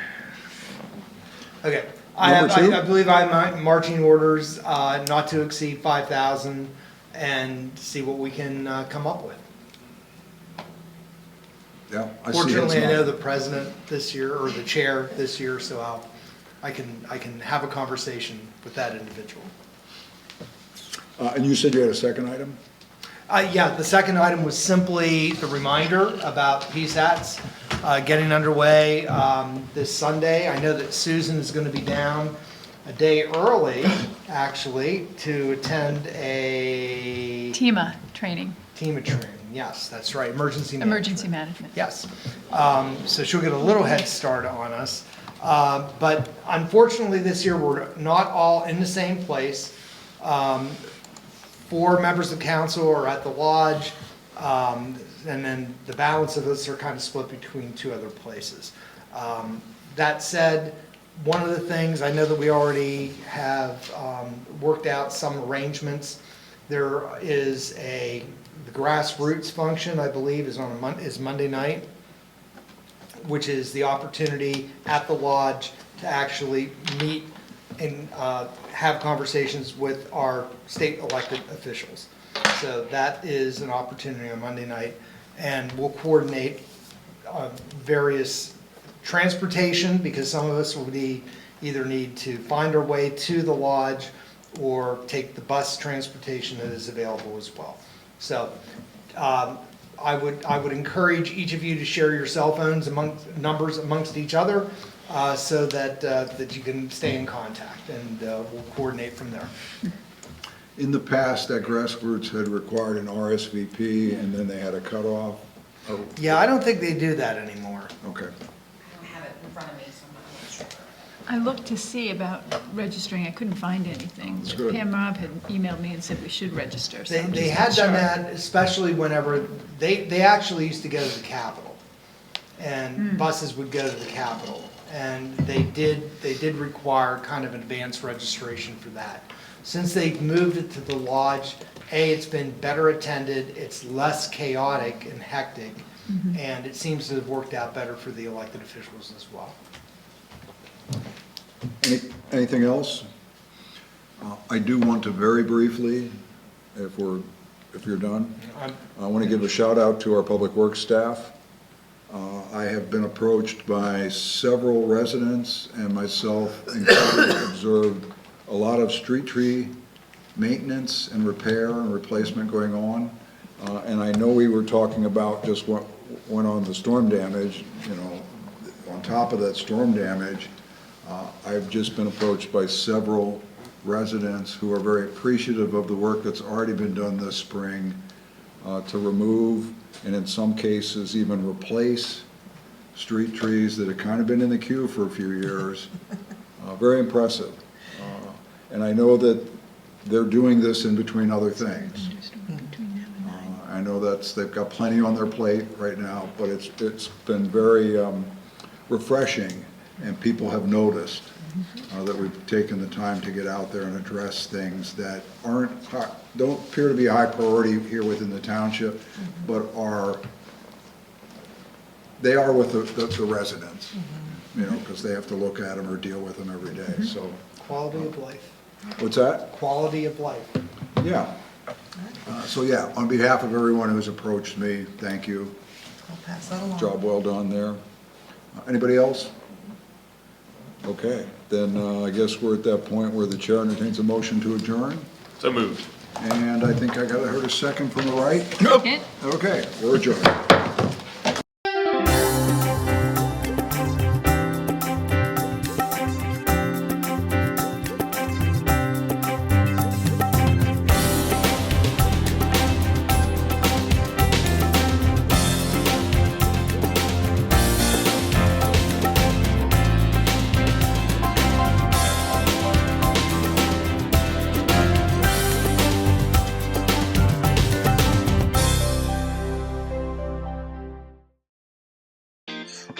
Okay. Number two? I believe I have marching orders, not to exceed 5,000 and see what we can come up with. Yeah. I see Fortunately, it's I know not- the president this year, or the chair this year, so I can have a conversation with that individual. And you said you had a second item? Yeah, the second item was simply the reminder about PSATs getting underway this Sunday. I know that Susan is going to be down a day early, actually, to attend a TEMA training. TEMA training. Yes, that's right, emergency management. Emergency management. Yes. So she'll get a little head start on us. But unfortunately, this year, we're not all in the same place. 4 members of council are at the lodge. and then the balance of us are kind of split between two other places. That said, one of the things, I know that we already have worked out some arrangements. There is the grassroots function, I believe, is Monday night, which is the opportunity at the lodge to actually meet and have conversations with our state elected officials. So that is an opportunity on Monday night, and we'll coordinate various transportation, because some of us will either need to find our way to the lodge or take the bus transportation that is available as well. So I would encourage each of you to share your cell phones numbers amongst each other, so that you can stay in contact, and we'll coordinate from there. In the past, that grassroots had required an RSVP, and then they had a cutoff. Yeah, I don't think they do that anymore. Okay. I don't have it in front of me, so I'm not sure. I looked to see about registering. I couldn't find anything. That's good. Pam Robb had emailed me and said we should register. So They had done that, especially whenever they actually used to go to the Capitol, and buses would go to the Capitol, and they did require kind of advanced registration for that. Since they've moved it to the lodge, it's been better attended, it's less chaotic and hectic, and it seems to have worked out better for the elected officials as well. Anything else? I do want to very briefly, if you're done, I want to give a shout out to our public works staff. I have been approached by several residents and myself included, observed a lot of street tree maintenance and repair and replacement going on. And I know we were talking about just what went on the storm damage, on top of that storm damage. I've just been approached by several residents who are very appreciative of the work that's already been done this spring to remove, and in some cases even replace, street trees that have kind of been in the queue for a few years. Very impressive. And I know that they're doing this in between other things. I know they've got plenty on their plate right now, but it's been very refreshing, and people have noticed that we've taken the time to get out there and address things that don't appear to be a high priority here within the township, but they are with the residents, because they have to look at them or deal with them every day. So Quality of life. what's that? Quality of life. Yeah. So yeah, on behalf of everyone who's approached me, thank you. I'll pass that along. Job well done there. Anybody else? Okay, then I guess we're at that point where the chair entertains a motion to adjourn. So moved. And I think I heard a second from the right. Second. Okay, we're adjourned.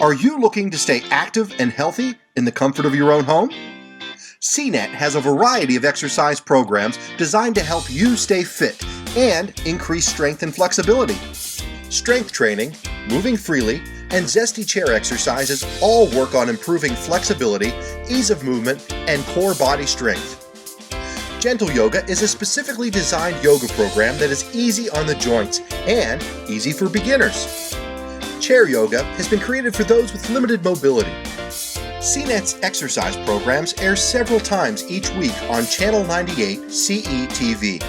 Are you looking to stay active and healthy in the comfort of your own home? CNET has a variety of exercise programs designed to help you stay fit and increase strength and flexibility. Strength training, moving freely, and zesty chair exercises all work on improving flexibility, ease of movement, and core body strength. Gentle Yoga is a specifically designed yoga program that is easy on the joints and easy for beginners. Chair yoga has been created for those with limited mobility. CNET's exercise programs air several times each week on Channel 98 CETV.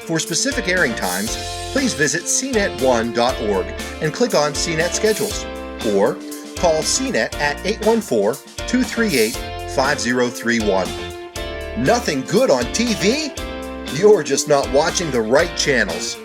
For specific airing times, please visit cnet1.org and click on CNET Schedules, or call CNET at 814-238-5031. Nothing good on TV? You're just not watching the right channels.